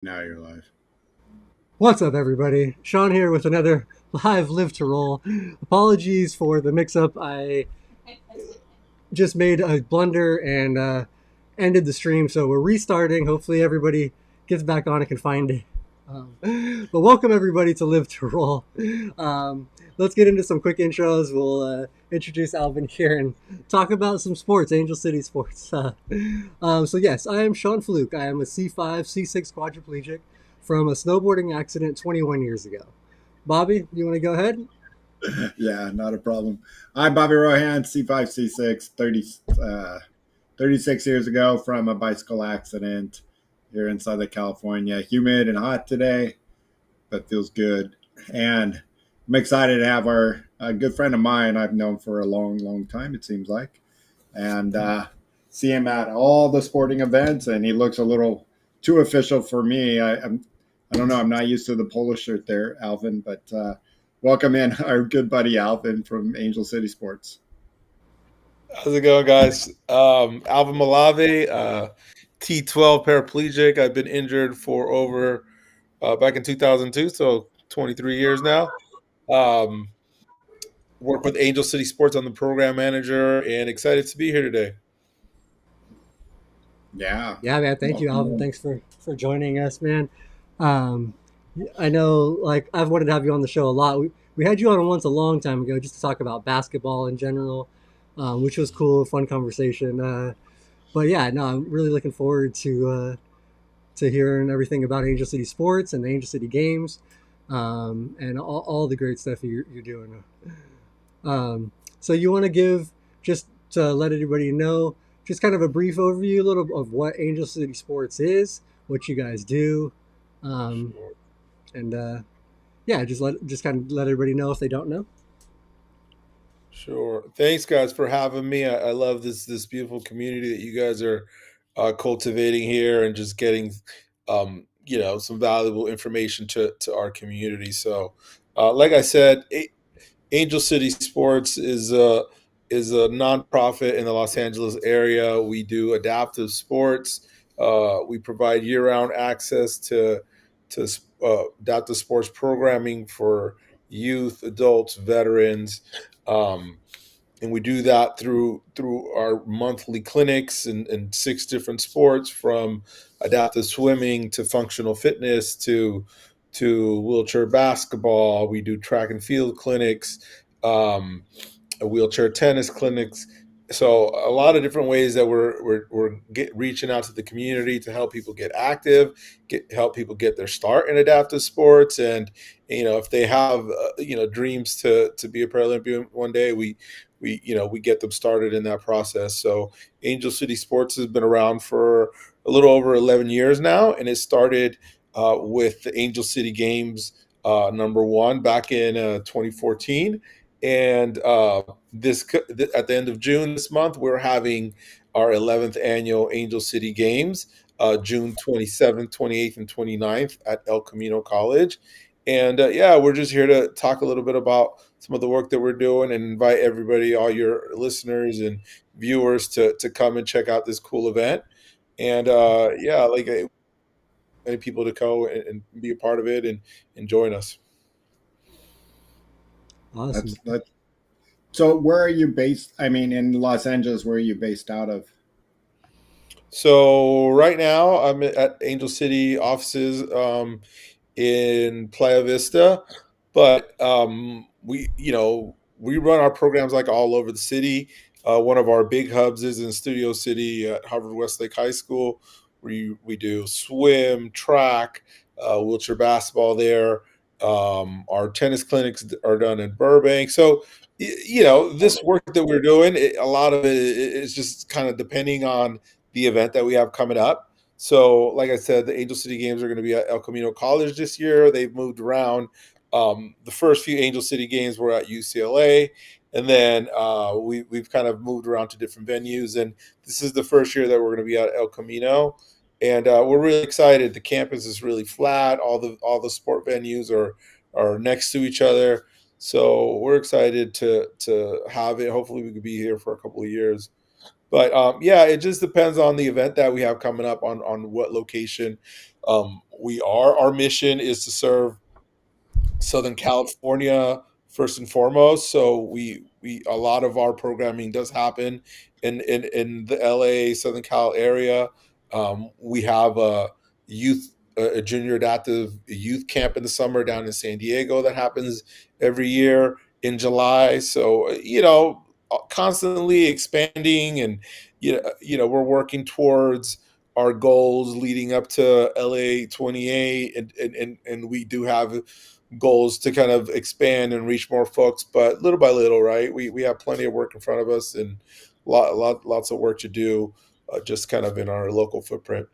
Now you're live. What's up, everybody? Shawn here with another live Live to Roll. Apologies for the mix up. I just made a blunder and ended the stream, so we're restarting. Hopefully, everybody gets back on and can find it. But welcome, everybody, to Live to Roll. Let's get into some quick intros. We'll introduce Alvin here and talk about some sports, Angel City sports. So, yes, I am Shawn Fluke. I am a C5, C6 quadriplegic from a snowboarding accident 21 years ago. Bobby, you want to go ahead? Yeah, not a problem. I'm Bobby Rohan, C5, C6, 36 years ago from a bicycle accident here in Southern California. Humid and hot today, but feels good. And I'm excited to have our a good friend of mine I've known for a long, long time, it seems like. And see him at all the sporting events, and he looks a little too official for me. I don't know. I'm not used to the polo shirt there, Alvin, but welcome in our good buddy Alvin from Angel City Sports. How's it going, guys? Alvin Malave, T12 paraplegic. I've been injured for over back in 2002, so 23 years now. Um, work with Angel City Sports. I'm the program manager, and excited to be here today. Yeah, Yeah, man. Thank you, welcome Alvin. in. Thanks for joining us, man. Um, I know, like, I've wanted to have you on the show a lot. We had you on once a long time ago just to talk about basketball in general, which was cool, fun conversation. But yeah, no, I'm really looking forward to hearing everything about Angel City Sports and the Angel City Games, and all the great stuff you're doing. So you want to give, just to let everybody know, just kind of a brief overview, a little of what Angel City Sports is, what you guys do, um, Sure. and yeah, just kind of let everybody know if they don't know. Sure. Thanks, guys, for having me. I love this beautiful community that you guys are cultivating here, and just getting some valuable information to our community. So, like I said, Angel City Sports is a nonprofit in the Los Angeles area. We do adaptive sports. We provide year-round access to adaptive sports programming for youth, adults, veterans, um, and we do that through our monthly clinics and six different sports, from adaptive swimming to functional fitness to wheelchair basketball. We do track and field clinics, wheelchair tennis clinics. So a lot of different ways that we're reaching out to the community to help people get active, help people get their start in adaptive sports, and if they have dreams to be a Paralympian one day, we get them started in that process. So Angel City Sports has been around for a little over 11 years now, and it started with the Angel City Games number one back in 2014. And at the end of June this month, we're having our 11th annual Angel City Games, June 27th, 28th, and 29th at El Camino College. And yeah, we're just here to talk a little bit about some of the work that we're doing, and invite everybody, all your listeners and viewers, to come and check out this cool event. And yeah, like many people to go and be a part of it and join us. Awesome. That's so. Where are you based? I mean, in Los Angeles, where are you based out of? So right now I'm at Angel City offices in Playa Vista, but we run our programs like all over the city. One of our big hubs is in Studio City at Harvard Westlake High School. We do swim, track, wheelchair basketball there. Our tennis clinics are done in Burbank. So this work that we're doing, a lot of it is just kind of depending on the event that we have coming up. So, like I said, the Angel City Games are going to be at El Camino College this year. They've moved around. The first few Angel City Games were at UCLA, and then we've kind of moved around to different venues. And this is the first year that we're going to be at El Camino, and we're really excited. The campus is really flat. All the sport venues are next to each other, so we're excited to have it. Hopefully, we could be here for a couple of years. But yeah, it just depends on the event that we have coming up on what location we are. Our mission is to serve Southern California first and foremost. So we a lot of our programming does happen in the LA Southern Cal area. We have a junior adaptive youth camp in the summer down in San Diego that happens every year in July. So constantly expanding, and we're working towards our goals leading up to LA 28, and we do have goals to kind of expand and reach more folks, but little by little, right? We have plenty of work in front of us, and lots of work to do, just kind of in our local footprint.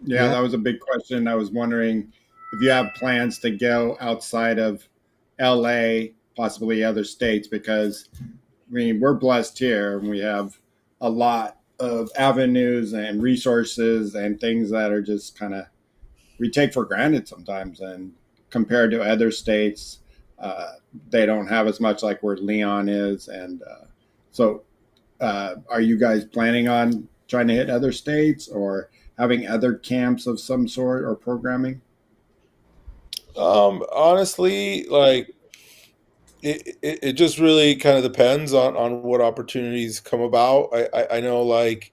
Yeah, Yeah, that was a big question. I was wondering if you have plans to go outside of LA, possibly other states, because I mean, we're blessed here and we have a lot of avenues and resources and things that are just kind of we take for granted sometimes. And compared to other states, uh, they don't have as much like where Leon is. And so, are you guys planning on trying to hit other states or having other camps of some sort or programming? Honestly, like it just really kind of depends on what opportunities come about. I know, like,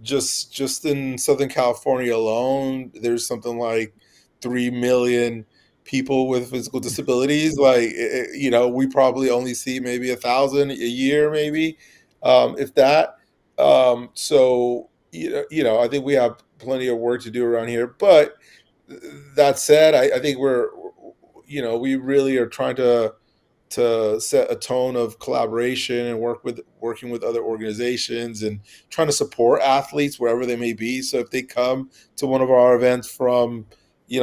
just in Southern California alone, there's something like 3 million people with physical disabilities. Like, we probably only see maybe 1,000 a year, maybe, if that. So I think we have plenty of work to do around here. But that said, I think we really are trying to set a tone of collaboration and working with other organizations and trying to support athletes wherever they may be. So if they come to one of our events from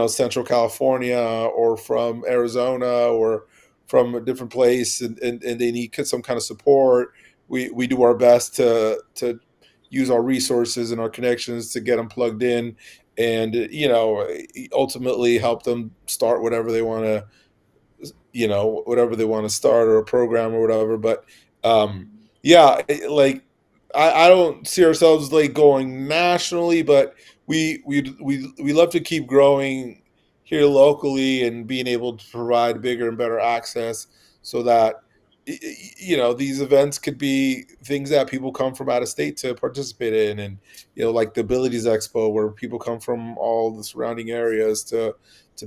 Central California or from Arizona or from a different place, and they need some kind of support, we do our best to use our resources and our connections to get them plugged in, and ultimately help them start whatever they want to start, or a program or whatever. But yeah, like, I don't see ourselves like going nationally, but we love to keep growing here locally and being able to provide bigger and better access, so that these events could be things that people come from out of state to participate in, and like the Abilities Expo, where people come from all the surrounding areas to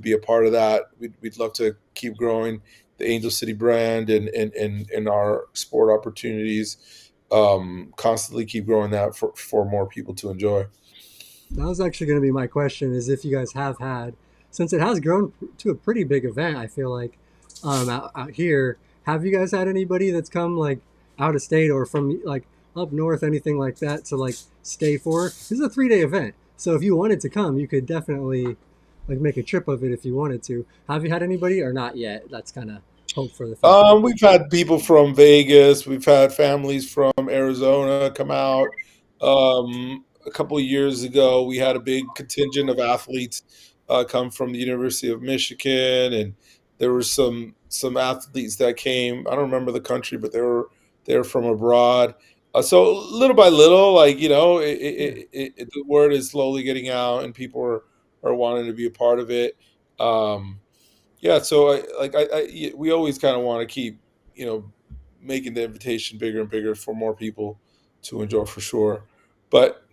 be a part of that. We'd love to keep growing the Angel City brand, and our sport opportunities, constantly keep growing that for more people to enjoy. that was actually going to be my question: is if you guys have had, since it has grown to a pretty big event, I feel like out here, have you guys had anybody that's come like out of state or from like up north, anything like that, to like stay for? This is a 3 day event, so if you wanted to come, you could definitely like make a trip of it if you wanted to. Have you had anybody or not yet? That's kind of hope for the future. We've had people from Vegas. We've had families from Arizona come out. A couple of years ago, we had a big contingent of athletes come from the University of Michigan, and there were some athletes that came. I don't remember the country, but they were from abroad. So little by little, like, Yeah. the word is slowly getting out, and people are wanting to be a part of it. Yeah, so we always kind of want to keep, you know, making the invitation bigger and bigger for more people to enjoy, for sure. But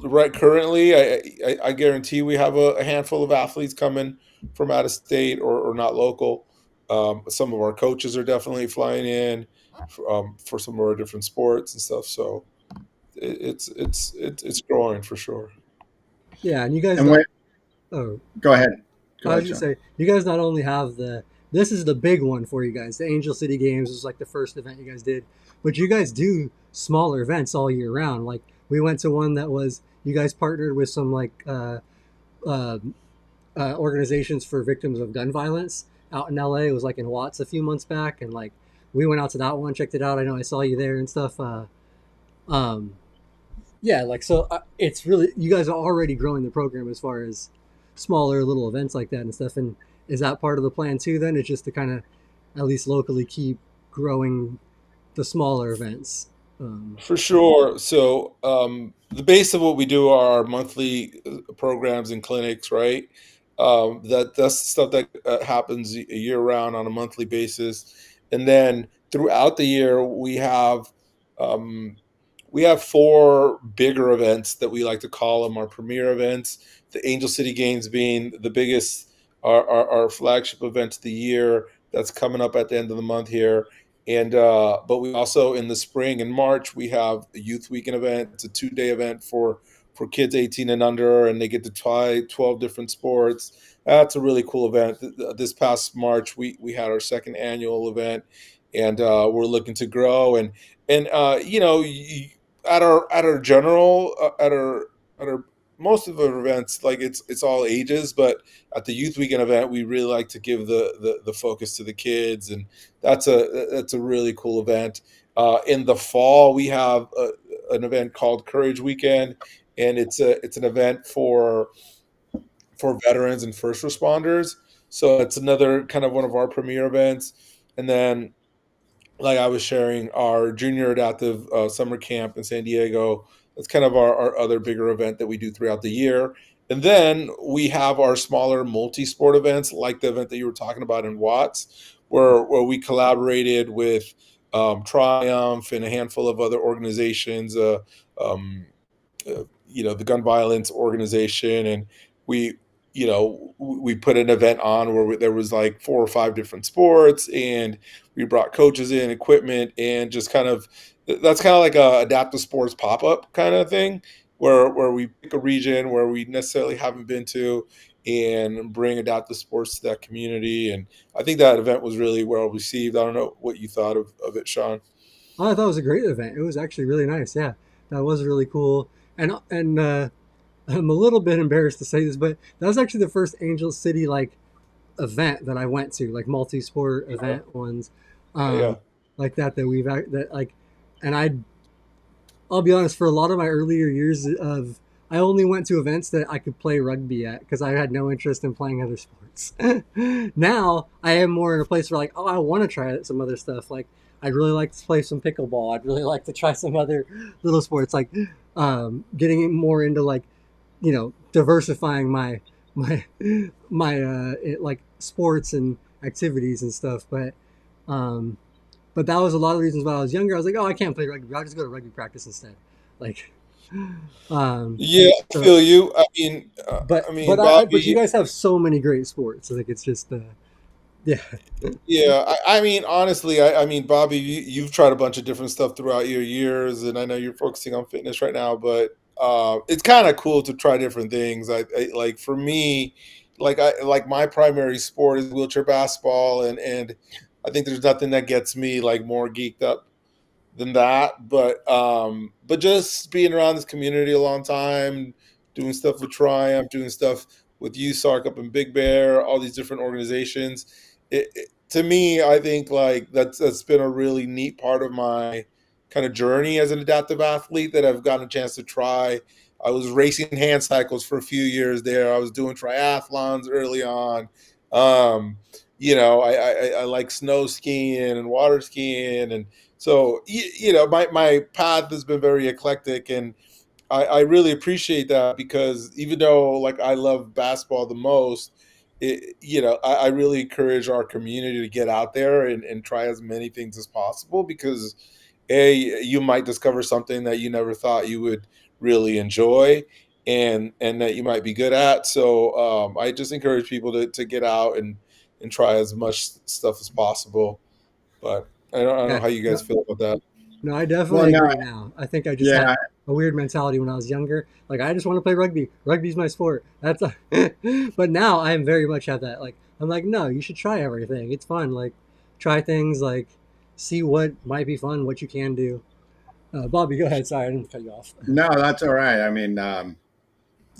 right currently, I guarantee we have a handful of athletes coming from out of state, or not local. Some of our coaches are definitely flying in for some of our different sports and stuff. So it's growing for sure. Yeah, and you guys And not. when, Oh, go ahead. Go I was ahead, gonna Shawn. say, you guys not only have the this is the big one for you guys. The Angel City Games was like the first event you guys did, but you guys do smaller events all year round. Like we went to one that was you guys partnered with some like uh, organizations for victims of gun violence out in LA. It was like in Watts a few months back, and like we went out to that one, checked it out. I know I saw you there and stuff. Um, yeah, like so it's really you guys are already growing the program as far as smaller little events like that and stuff. And is that part of the plan too? Then it's just to kind of at least locally keep growing the smaller events. Um, For sure. So, the base of what we do are our monthly programs and clinics, right? That's stuff that happens year round on a monthly basis, and then throughout the year um, we have four bigger events that we like to call them our premier events. The Angel City Games being the biggest, our flagship event of the year. That's coming up at the end of the month here, and but we also in the spring and March we have a youth weekend event. It's a 2 day event for kids 18 and under, and they get to try 12 different sports. That's a really cool event. This past March we had our second annual event, and we're looking to grow and at our general at our most of our events, like it's all ages, but at the youth weekend event we really like to give the focus to the kids, and that's a really cool event. In the fall, we have an event called Courage Weekend, and it's an event for veterans and first responders. So it's another kind of one of our premier events. And then, like I was sharing, our junior adaptive summer camp in San Diego. That's kind of our other bigger event that we do throughout the year. And then we have our smaller multi-sport events, like the event that you were talking about in Watts, where we collaborated with Triumph and a handful of other organizations. The gun violence organization, and we we put an event on where there was like four or five different sports, and we brought coaches in, equipment, and just kind of that's kind of like a adaptive sports pop-up kind of thing, where we pick a region where we necessarily haven't been to and bring adaptive sports to that community. And I think that event was really well received. I don't know what you thought of it, Shawn. oh, I thought it was a great event. It was actually really nice. Yeah, that was really cool. And I'm a little bit embarrassed to say this, but that was actually the first Angel City like event that I went to, like multi-sport event ones, Yeah. um, like that we've that like, and I'll be honest, for a lot of my earlier years of, I only went to events that I could play rugby at because I had no interest in playing other sports. Now I am more in a place where like, oh, I want to try some other stuff. Like I'd really like to play some pickleball. I'd really like to try some other little sports, like getting more into like, diversifying my like sports and activities and stuff. Um, but that was a lot of the reasons why I was younger. I was like, oh, I can't play rugby. I'll just go to rugby practice instead. Like, Yeah, I so, feel you. but you Bobby. guys have so many great sports. Like, it's just, yeah, Yeah, I mean, honestly, I mean, Bobby, you've tried a bunch of different stuff throughout your years, and I know you're focusing on fitness right now, but it's kind of cool to try different things. Like for me, I like my primary sport is wheelchair basketball, and I think there's nothing that gets me like more geeked up than that. But just being around this community a long time, doing stuff with Triumph, doing stuff with USARC up in Big Bear, all these different organizations. To me, I think like that's been a really neat part of my kind of journey as an adaptive athlete that I've gotten a chance to try. I was racing hand cycles for a few years there. I was doing triathlons early on. Um, I like snow skiing and water skiing, and so my path has been very eclectic, and I really appreciate that because even though like I love basketball the most, I really encourage our community to get out there and try as many things as possible because you might discover something that you never thought you would really enjoy and that you might be good at. So I just encourage people to get out and try as much stuff as possible. But I don't know yeah. how you guys No, feel about that. no, I Well, definitely no, agree now. I think I just had yeah, a weird mentality when I was younger. Like, I just want to play rugby. Rugby's my sport. But now I am very much at that. Like, I'm like, no, you should try everything. It's fun. Like, try things, like, see what might be fun, what you can do. Bobby, go ahead. Sorry, I didn't cut you off. no, that's all right. I mean,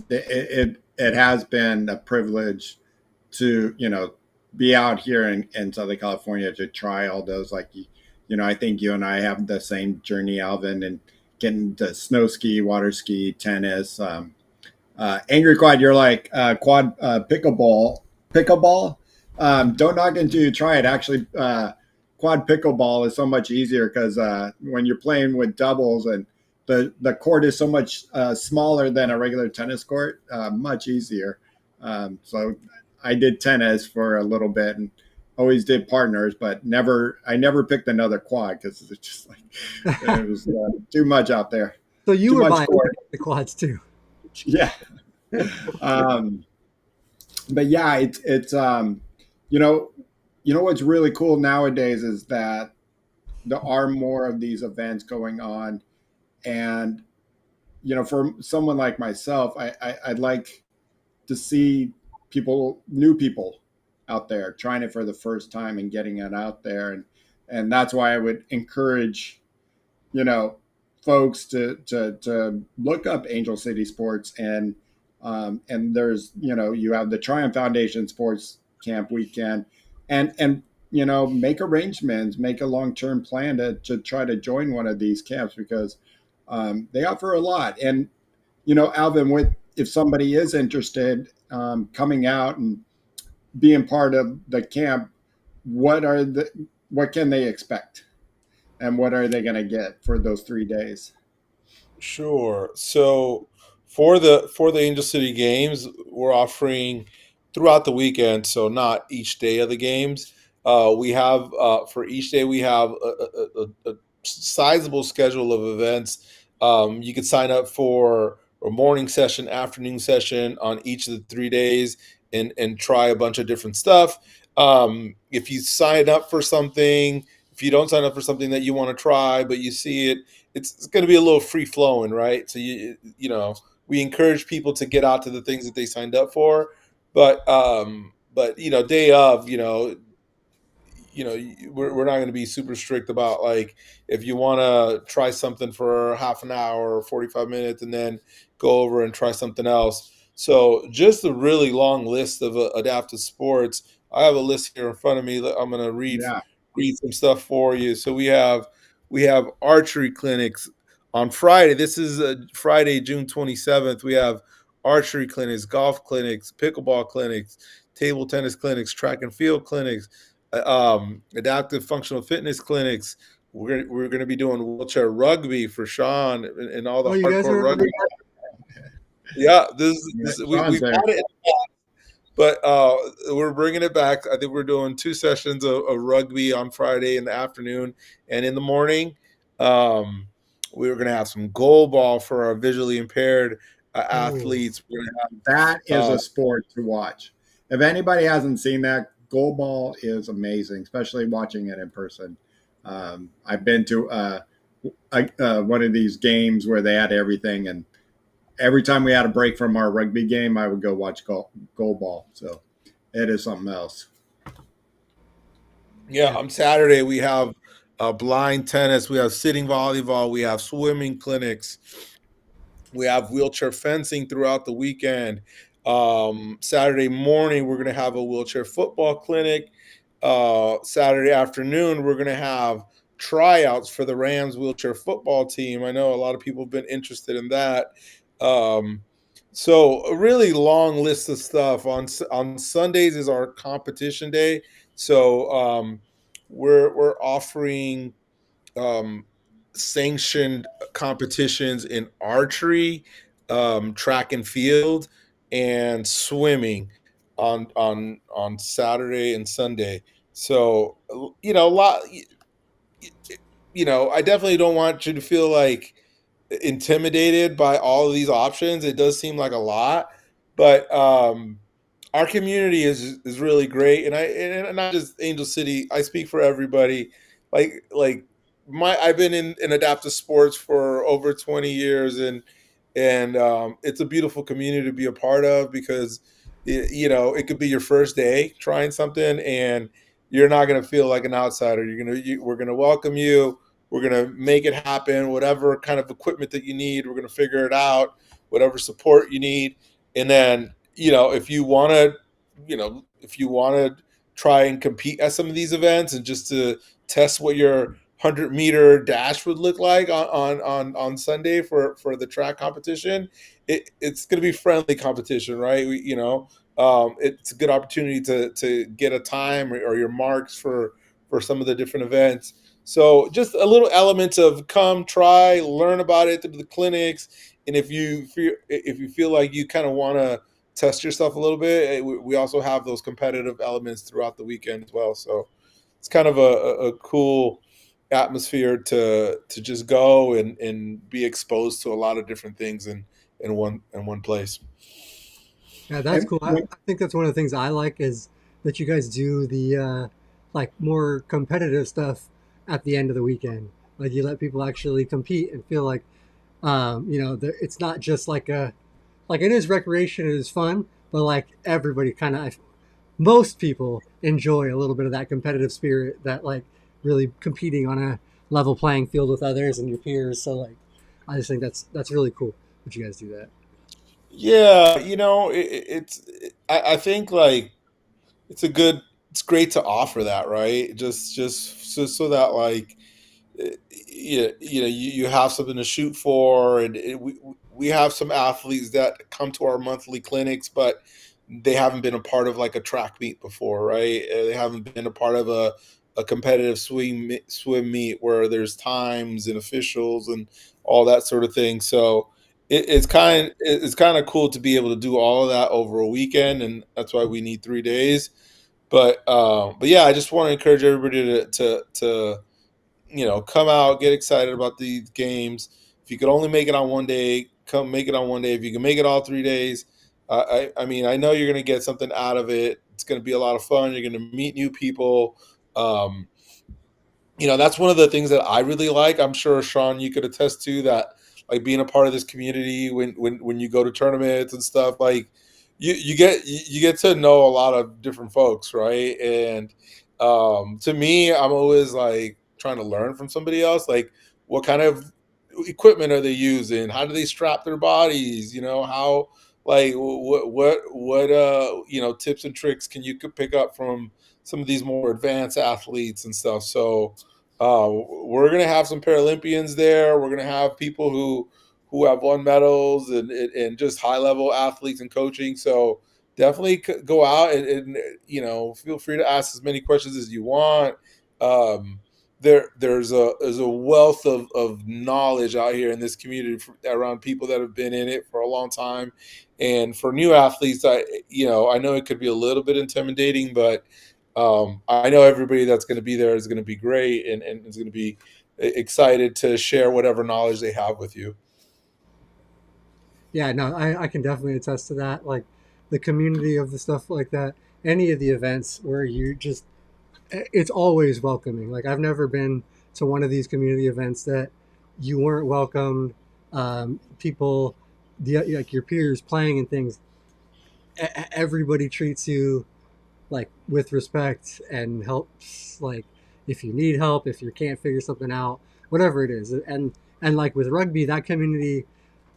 it has been a privilege to be out here in Southern California to try all those. Like I think you and I have the same journey, Alvin, and getting to snow ski, water ski, tennis. Angry Quad, you're like quad pickleball. Don't knock until you try it. Actually, quad pickleball is so much easier because when you're playing with doubles and the court is so much smaller than a regular tennis court, much easier. So I did tennis for a little bit and always did partners, but never I never picked another quad because it's just like it was too much out there, So you too were much buying court. the quads too. Yeah. Um, but yeah, it's you know what's really cool nowadays is that there are more of these events going on, and for someone like myself, I'd like to see new people out there trying it for the first time and getting it out there, and that's why I would encourage you know folks to look up Angel City Sports, and there's you have the Triumph Foundation Sports Camp weekend, and make arrangements, make a long-term plan to try to join one of these camps because they offer a lot. And Alvin, with if somebody is interested coming out and being part of the camp, what can they expect? And what are they going to get for those 3 days? Sure. So for the Angel City games, we're offering throughout the weekend. So not each day of the games. We have for each day we have a sizable schedule of events. You could sign up for a morning session, afternoon session on each of the 3 days, and try a bunch of different stuff. If you sign up for something, if you don't sign up for something that you want to try, but you see it, it's going to be a little free flowing, right? So we encourage people to get out to the things that they signed up for, but day of, we're not going to be super strict about, like, if you want to try something for half an hour or 45 minutes and then go over and try something else. So just a really long list of adaptive sports. I have a list here in front of me. I'm going to Yeah. read some stuff for you. So we have archery clinics on Friday. This is Friday, June 27th. We have archery clinics, golf clinics, pickleball clinics, table tennis clinics, track and field clinics, adaptive functional fitness clinics. We're gonna be doing wheelchair rugby for Shawn and all the Oh, you guys hardcore are rugby. Yeah, Yeah, we've Sean's there. had it, but we're bringing it back. I think we're doing two sessions of rugby on Friday in the afternoon and in the morning. Um, we're gonna have some goal ball for our visually impaired Oh, athletes. We're gonna That is have a sport to watch. If anybody hasn't seen that, goalball is amazing, especially watching it in person. I've been to one of these games where they had everything, and every time we had a break from our rugby game, I would go watch goalball. So it is something else. Yeah, yeah. on Saturday we have blind tennis, we have sitting volleyball, we have swimming clinics, we have wheelchair fencing throughout the weekend. Saturday morning we're going to have a wheelchair football clinic. Saturday afternoon we're going to have tryouts for the Rams wheelchair football team. I know a lot of people have been interested in that. Um, so a really long list of stuff. On Sundays is our competition day. So we're offering um, sanctioned competitions in archery, track and field, and swimming on Saturday and Sunday. So a lot. I definitely don't want you to feel like intimidated by all of these options. It does seem like a lot, but our community is really great, and not just Angel City. I speak for everybody. Like I've been in adaptive sports for over 20 years, and it's a beautiful community to be a part of because it could be your first day trying something, and you're not going to feel like an outsider. We're gonna welcome you. We're going to make it happen. Whatever kind of equipment that you need, we're going to figure it out. Whatever support you need, and then if you want to try and compete at some of these events and just to test what your 100-meter dash would look like on Sunday for the track competition, it's going to be friendly competition, right? It's a good opportunity to get a time or your marks for for some of the different events. So just a little element of come, try, learn about it through the clinics, and if you feel like you kind of want to test yourself a little bit, we also have those competitive elements throughout the weekend as well. So it's kind of a cool atmosphere to just go and be exposed to a lot of different things in one place. Yeah, that's And cool. I think that's one of the things I like is that you guys do the like more competitive stuff at the end of the weekend. Like you let people actually compete and feel like it's not just like a like it is recreation, it is fun, but like everybody kind of most people enjoy a little bit of that competitive spirit that like really competing on a level playing field with others and your peers. So like I just think that's really cool that you guys do that. Yeah, I think like it's a good it's great to offer that, right? Just so that like you have something to shoot for, and we have some athletes that come to our monthly clinics, but they haven't been a part of like a track meet before, right? They haven't been a part of a competitive swim meet where there's times and officials and all that sort of thing. So it's kind of cool to be able to do all of that over a weekend, and that's why we need 3 days. But yeah, I just want to encourage everybody to come out, get excited about these games. If you could only make it on one day, come make it on one day. If you can make it all 3 days, I mean, I know you're going to get something out of it. It's going to be a lot of fun. You're going to meet new people. Um, that's one of the things that I really like. I'm sure Shawn, you could attest to that, like being a part of this community when you go to tournaments and stuff. Like you get to know a lot of different folks, right? And to me, I'm always like trying to learn from somebody else. Like, what kind of equipment are they using? How do they strap their bodies? How like what tips and tricks can you could pick up from some of these more advanced athletes and stuff. So we're gonna have some Paralympians there. We're gonna have people who have won medals and just high level athletes and coaching. So definitely go out and feel free to ask as many questions as you want. Um, there's a wealth of knowledge out here in this community around people that have been in it for a long time, and for new athletes, I know it could be a little bit intimidating, but I know everybody that's going to be there is going to be great and is going to be excited to share whatever knowledge they have with you. Yeah, no, I can definitely attest to that. Like the community of the stuff like that, any of the events where you just, it's always welcoming. Like I've never been to one of these community events that you weren't welcomed. People, like your peers playing and things, everybody treats you like with respect and helps. Like if you need help, if you can't figure something out, whatever it is, and like with rugby, that community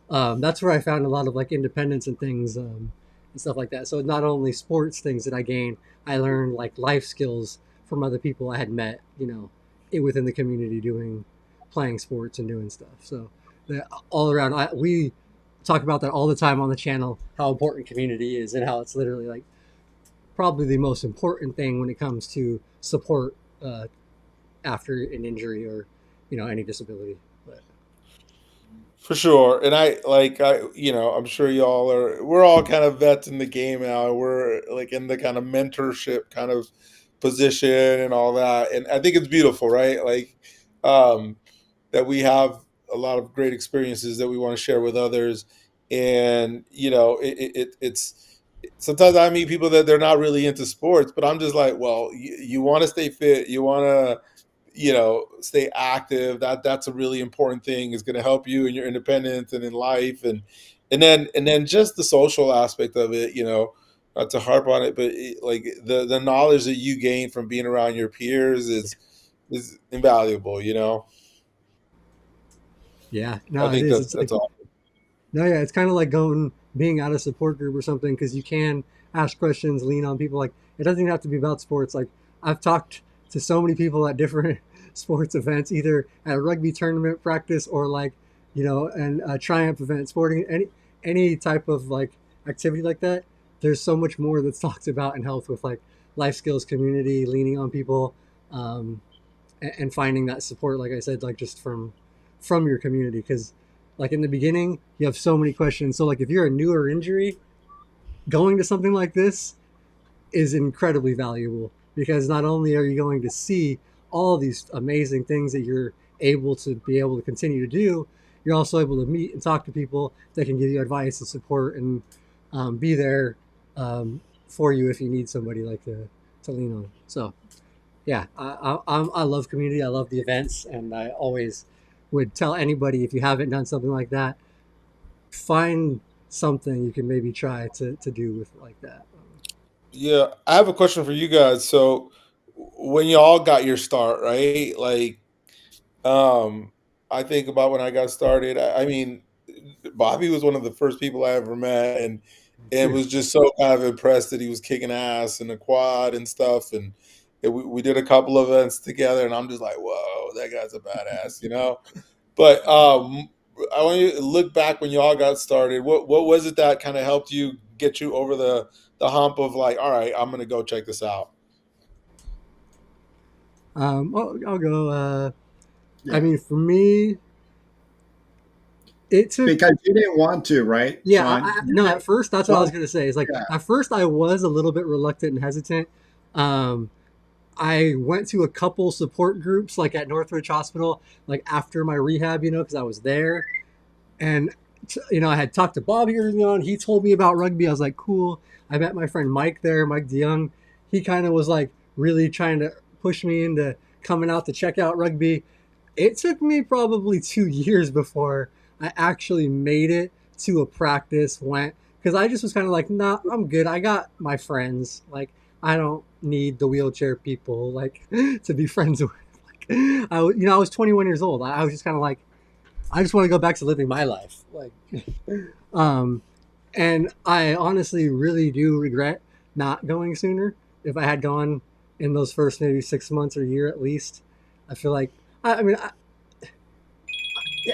that's where I found a lot of like independence and things and stuff like that. So not only sports things that I gained, I learned like life skills from other people I had met, within the community doing playing sports and doing stuff. So all around, we talk about that all the time on the channel, how important community is and how it's literally like probably the most important thing when it comes to support uh, after an injury or any disability. But For sure. And I'm sure we're all kind of vets in the game now. We're like in the kind of mentorship kind of position and all that. And I think it's beautiful, right? Like, that we have a lot of great experiences that we want to share with others. And, it's sometimes I meet people that they're not really into sports, but I'm just like, well, you want to stay fit. You want to, stay active. That's a really important thing. Is going to help you in your independence and in life, and then just the social aspect of it. Not to harp on it, but like the knowledge that you gain from being around your peers is invaluable. yeah, I no, it think is. that's It's like that's all. no, yeah, it's kind of like being out of support group or something because you can ask questions, lean on people. Like it doesn't even have to be about sports. Like I've talked to so many people at different sports events, either at a rugby tournament practice or like and a triumph event, sporting any type of like activity like that. There's so much more that's talked about in health with like life skills, community, leaning on people. um, and finding that support, like I said, like just from your community, because like in the beginning you have so many questions. So like if you're a newer injury, going to something like this is incredibly valuable, because not only are you going to see all these amazing things that you're able to continue to do, you're also able to meet and talk to people that can give you advice and support and be there for you if you need somebody like to lean on. So yeah, I love community. I love the events, and I always would tell anybody, if you haven't done something like that, find something you can maybe try to do with like that. Yeah, I have a question for you guys. So, when y'all got your start, right? Like, um, I think about when I got started. I mean, Bobby was one of the first people I ever met, and was just so kind of impressed that he was kicking ass in the quad and stuff. And we did a couple of events together, and I'm just like, whoa, that guy's a badass, you know. But I want you to look back when y'all got started. What was it that kind of helped you get you over the hump of like, all right, I'm gonna go check this out? I'll go. I Yeah, mean, for me, it took. because you didn't want to, right, Yeah, Shawn? You no. At didn't first, that's what I was want. gonna say. Is like Yeah, at first I was a little bit reluctant and hesitant. Um, I went to a couple support groups, like at Northridge Hospital, like after my rehab, because I was there, and I had talked to Bobby early on. He told me about rugby. I was like, cool. I met my friend Mike there, Mike DeYoung. He kind of was like really trying to push me into coming out to check out rugby. It took me probably 2 years before I actually made it to a practice, went, because I just was kind of like, nah, I'm good. I got my friends. Like, I don't need the wheelchair people, like, to be friends with. Like, I was 21 years old. I was just kind of like, I just want to go back to living my life. Like, um, and I honestly really do regret not going sooner. If I had gone in those first maybe 6 months or a year at least, I feel like, I mean,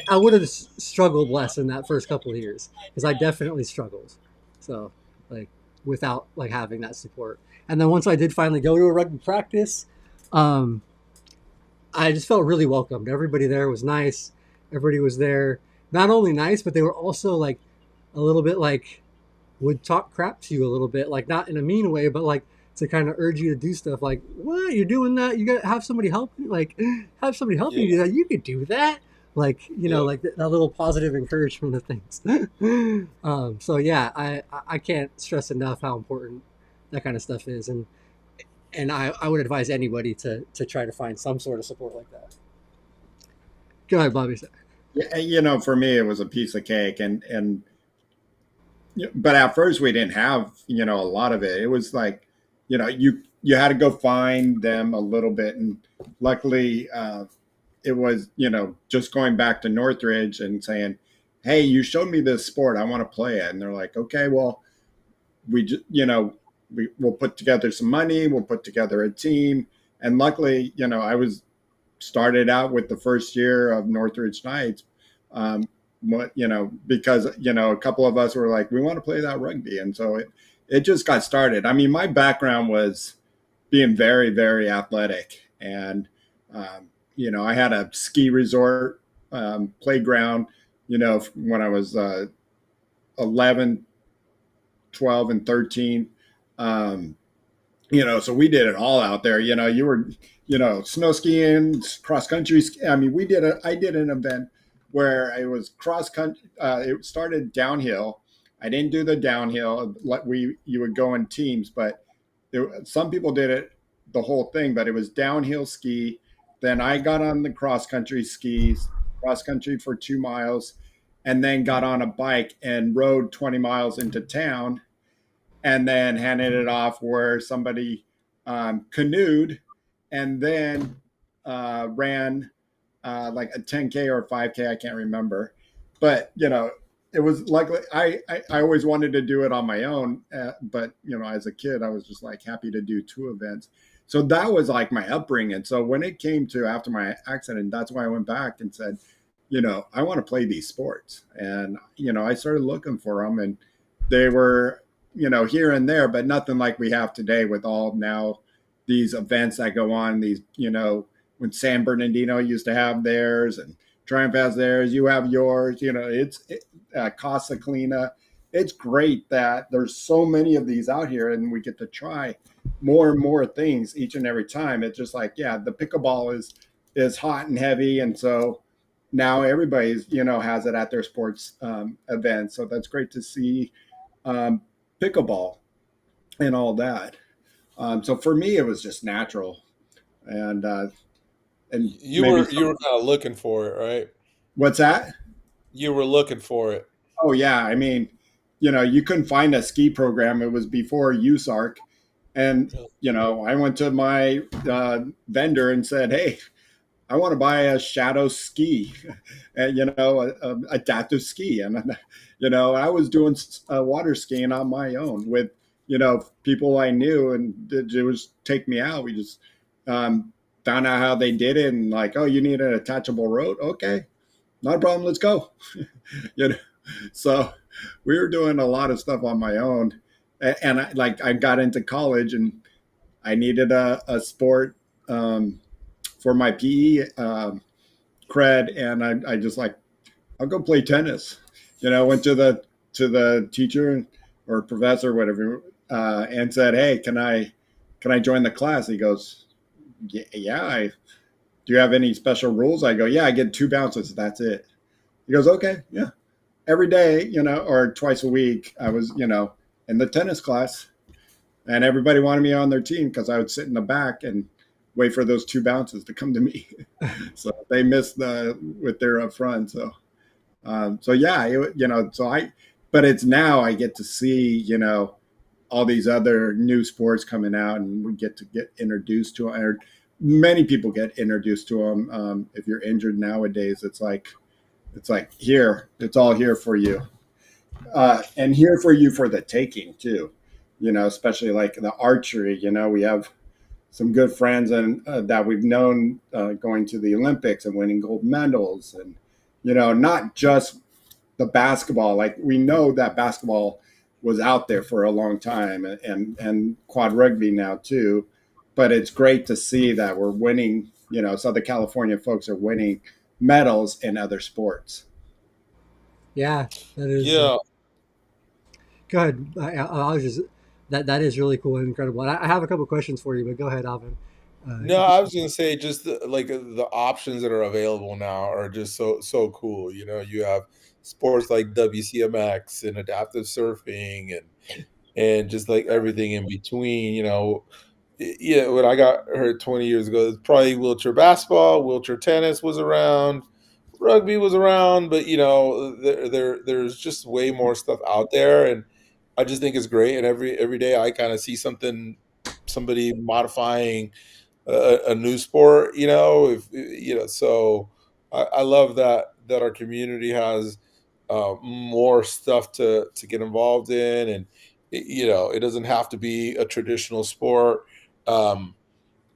I would have struggled less in that first couple of years, because I definitely struggled. So, like, without like having that support. And then once I did finally go to a rugby practice, um, I just felt really welcomed. Everybody there was nice. Everybody was there, not only nice, but they were also like a little bit like would talk crap to you a little bit, like not in a mean way, but like to kind of urge you to do stuff. Like, what, you're doing that? You got to have somebody help you. Like, have somebody help Yeah, you do that. You could do that. Like, yeah. like that little positive encouragement of things. So yeah, I can't stress enough how important that kind of stuff is, and I would advise anybody to try to find some sort of support like that. Go ahead, Bobby. yeah. For me, it was a piece of cake, and but at first we didn't have a lot of it. It was like you had to go find them a little bit, and luckily it was just going back to Northridge and saying, "Hey, you showed me this sport. I want to play it." And they're like, "Okay, well, we just we'll put together some money. We'll put together a team." And luckily, I was started out with the first year of Northridge Knights. Because a couple of us were like, we want to play that rugby, and so it just got started. I mean, my background was being very, very athletic, and I had a ski resort playground. When I was 11, 12, and 13. Um, so we did it all out there. You were, snow skiing, cross country. I mean, I did an event where it was cross country. It started downhill. I didn't do the downhill. You would go in teams, but some people did it the whole thing. But it was downhill ski. Then I got on the cross country skis, cross country for 2 miles, and then got on a bike and rode 20 miles into town, and then handed it off where somebody canoed, and then ran like a 10K or 5K. I can't remember. But, it was like I always wanted to do it on my own. But, as a kid, I was just like happy to do two events. So that was like my upbringing. So when it came to after my accident, that's why I went back and said, I want to play these sports. And, I started looking for them, and they were here and there, but nothing like we have today with all now, these events that go on. These, when San Bernardino used to have theirs and Triumph has theirs, you have yours. Casa Clina. It's great that there's so many of these out here, and we get to try more and more things each and every time. It's just like, yeah, the pickleball is hot and heavy, and so now everybody's has it at their sports events. So that's great to see um, pickleball and all that. So for me, it was just natural, and You maybe were some. kind of looking for it, right? What's that? You were looking for it. Oh yeah, I mean, you couldn't find a ski program. It was before USARC, and I went to my vendor and said, "Hey, I want to buy a shadow ski, and adaptive ski." And I was doing water skiing on my own with people I knew, and it was take me out. We just um, found out how they did it, and like, oh, you need an attachable rope? Okay, not a problem. Let's go. you know, so we were doing a lot of stuff on my own, and I got into college, and I needed a sport for my PE cred, and I just like, I'll go play tennis. Went to the teacher or professor, whatever, and said, "Hey, can I join the class?" He goes, "Yeah." Do you have any special rules? I go, "Yeah, I get 2 bounces. That's it." He goes, "Okay, yeah." Every day, or twice a week, I was, in the tennis class, and everybody wanted me on their team because I would sit in the back and wait for those 2 bounces to come to me. So they missed the with their up front. So yeah, but it's now I get to see, all these other new sports coming out, and we get to get introduced to them. Or many people get introduced to them. If you're injured nowadays, it's like here, it's all here for you, and here for you for the taking too. Especially like the archery. We have some good friends and that we've known going to the Olympics and winning gold medals, and not just the basketball. Like we know that basketball was out there for a long time, and quad rugby now too. But it's great to see that we're winning. Southern California folks are winning medals in other sports. Yeah, that is. Yeah. Go ahead. I was just that is really cool and incredible. And I have a couple questions for you, but go ahead, Alvin. No, I was gonna say just the options that are available now are just so cool. You have sports like WCMX and adaptive surfing and just like everything in between. Yeah, when I got hurt 20 years ago, it's probably wheelchair basketball, wheelchair tennis was around, rugby was around, but there's just way more stuff out there, and I just think it's great. And every day I kind of see somebody modifying a new sport, if so I love that our community has more stuff to get involved in, and it doesn't have to be a traditional sport. um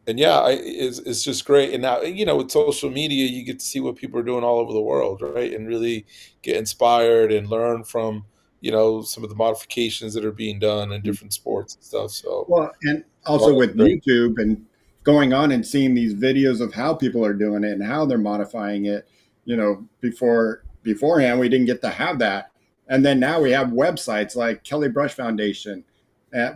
and yeah, it's just great. And now, with social media, you get to see what people are doing all over the world, right? And really get inspired and learn from some of the modifications that are being done in different sports and stuff. So Well, and all also that's with great. YouTube and going on and seeing these videos of how people are doing it and how they're modifying it, beforehand we didn't get to have that. And then now we have websites like Kelly Brush Foundation.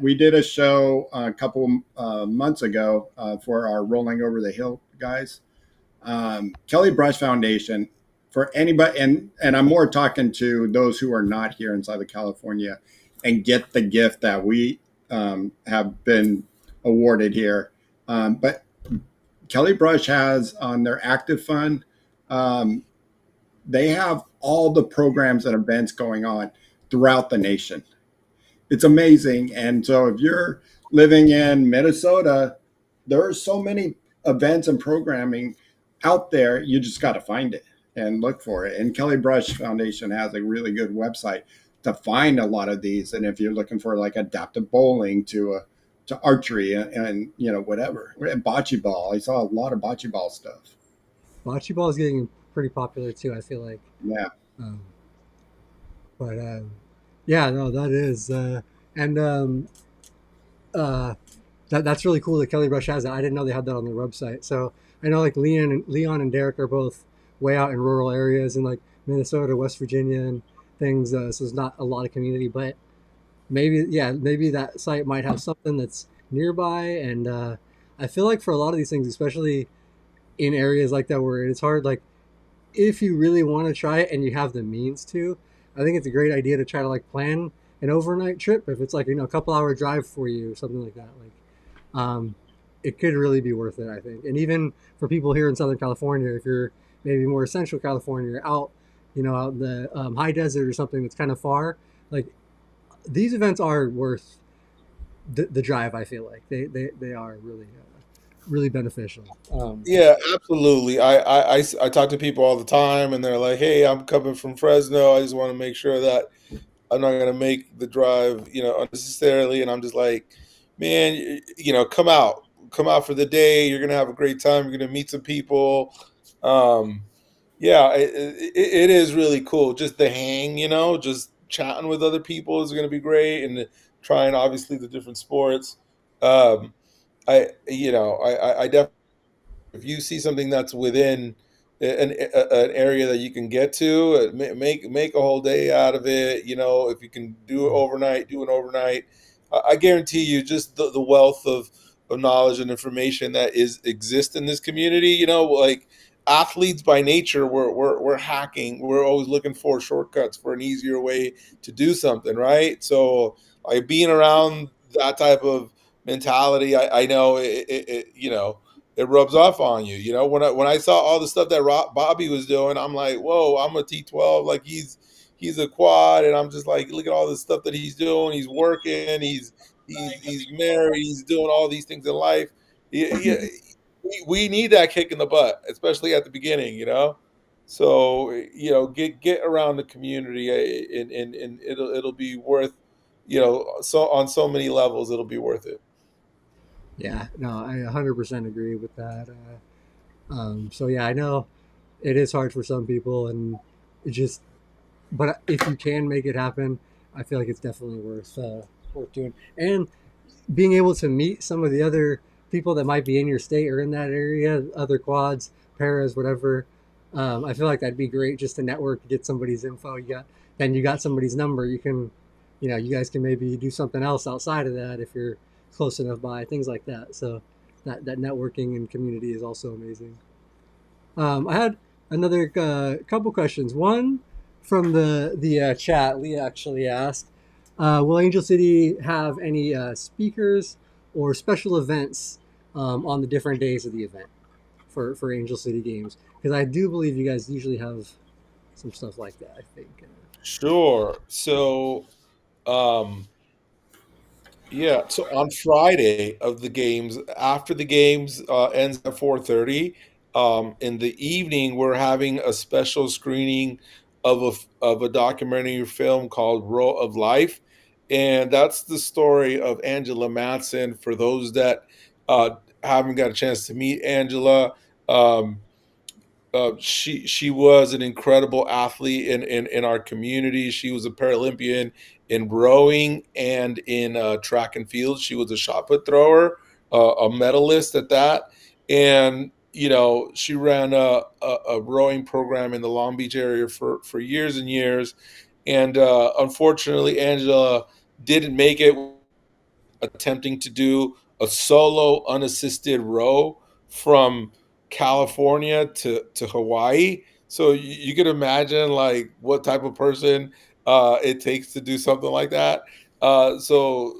We did a show a couple months ago for our Rolling Over the Hill guys. Kelly Brush Foundation, for anybody, and I'm more talking to those who are not here in Southern California and get the gift that we have been awarded here. But Kelly Brush has on their active fund, um, they have all the programs and events going on throughout the nation. It's amazing. And so if you're living in Minnesota, there are so many events and programming out there. You just got to find it and look for it. And Kelly Brush Foundation has a really good website to find a lot of these. And if you're looking for like adaptive bowling to archery and whatever, and bocce ball, I saw a lot of bocce ball stuff. Bocce ball is getting pretty popular too. I feel like, Yeah. um, but yeah, no, that is, and uh, that's really cool that Kelly Brush has that. I didn't know they had that on their website. So I know like Leon and Derek are both way out in rural areas in like Minnesota, West Virginia, and things. So there's not a lot of community, but maybe yeah, maybe that site might have something that's nearby. And I feel like for a lot of these things, especially in areas like that where it's hard, like if you really want to try it and you have the means to, I think it's a great idea to try to like plan an overnight trip if it's like a couple hour drive for you or something like that. Like um, it could really be worth it, I think. And even for people here in Southern California, if you're maybe more Central California, or out, out in the high desert or something that's kind of far, like these events are worth the drive. I feel like they are really really beneficial. Yeah, absolutely. I talk to people all the time, and they're like, "Hey, I'm coming from Fresno. I just want to make sure that I'm not going to make the drive, unnecessarily." And I'm just like, "Man, come out for the day. You're going to have a great time. You're going to meet some people." Um, yeah, it is really cool. Just the hang, just chatting with other people is going to be great, and trying obviously the different sports. Um, I definitely, if you see something that's within an area that you can get to, make a whole day out of it. If you can do it overnight, do an overnight. I guarantee you, just the wealth of knowledge and information that is exist in this community. Like athletes by nature, we're hacking. We're always looking for shortcuts for an easier way to do something, right? So, like being around that type of mentality, I know it rubs off on you. When I saw all the stuff that Bobby was doing, I'm like, whoa, I'm a T12. Like he's a quad, and I'm just like, look at all the stuff that he's doing. He's working. He's married. He's doing all these things in life. Yeah, yeah, we need that kick in the butt, especially at the beginning. So get around the community, and it'll be worth, so on so many levels, it'll be worth it. Yeah, no, I 100% agree with that. So yeah, I know it is hard for some people, and it just, but if you can make it happen, I feel like it's definitely worth doing. And being able to meet some of the other people that might be in your state or in that area, other quads, paras, whatever. I feel like that'd be great just to network, get somebody's info. You got somebody's number. You can, you guys can maybe do something else outside of that if you're close enough by, things like that. So that networking and community is also amazing. I had another couple questions. One from the chat. Leah actually asked, "Will Angel City have any speakers or special events on the different days of the event for Angel City Games? Because I do believe you guys usually have some stuff like that. I think." Sure. So, um, yeah. So on Friday of the games, after the games ends at 4:30, in the evening, we're having a special screening of a documentary film called "Roe of Life," and that's the story of Angela Matson. For those that haven't got a chance to meet Angela, um, she was an incredible athlete in our community. She was a Paralympian in rowing and in track and field. She was a shot put thrower, a medalist at that, and she ran a rowing program in the Long Beach area for years and years. And unfortunately, Angela didn't make it, attempting to do a solo unassisted row from California to Hawaii. So you can imagine like what type of person it takes to do something like that. So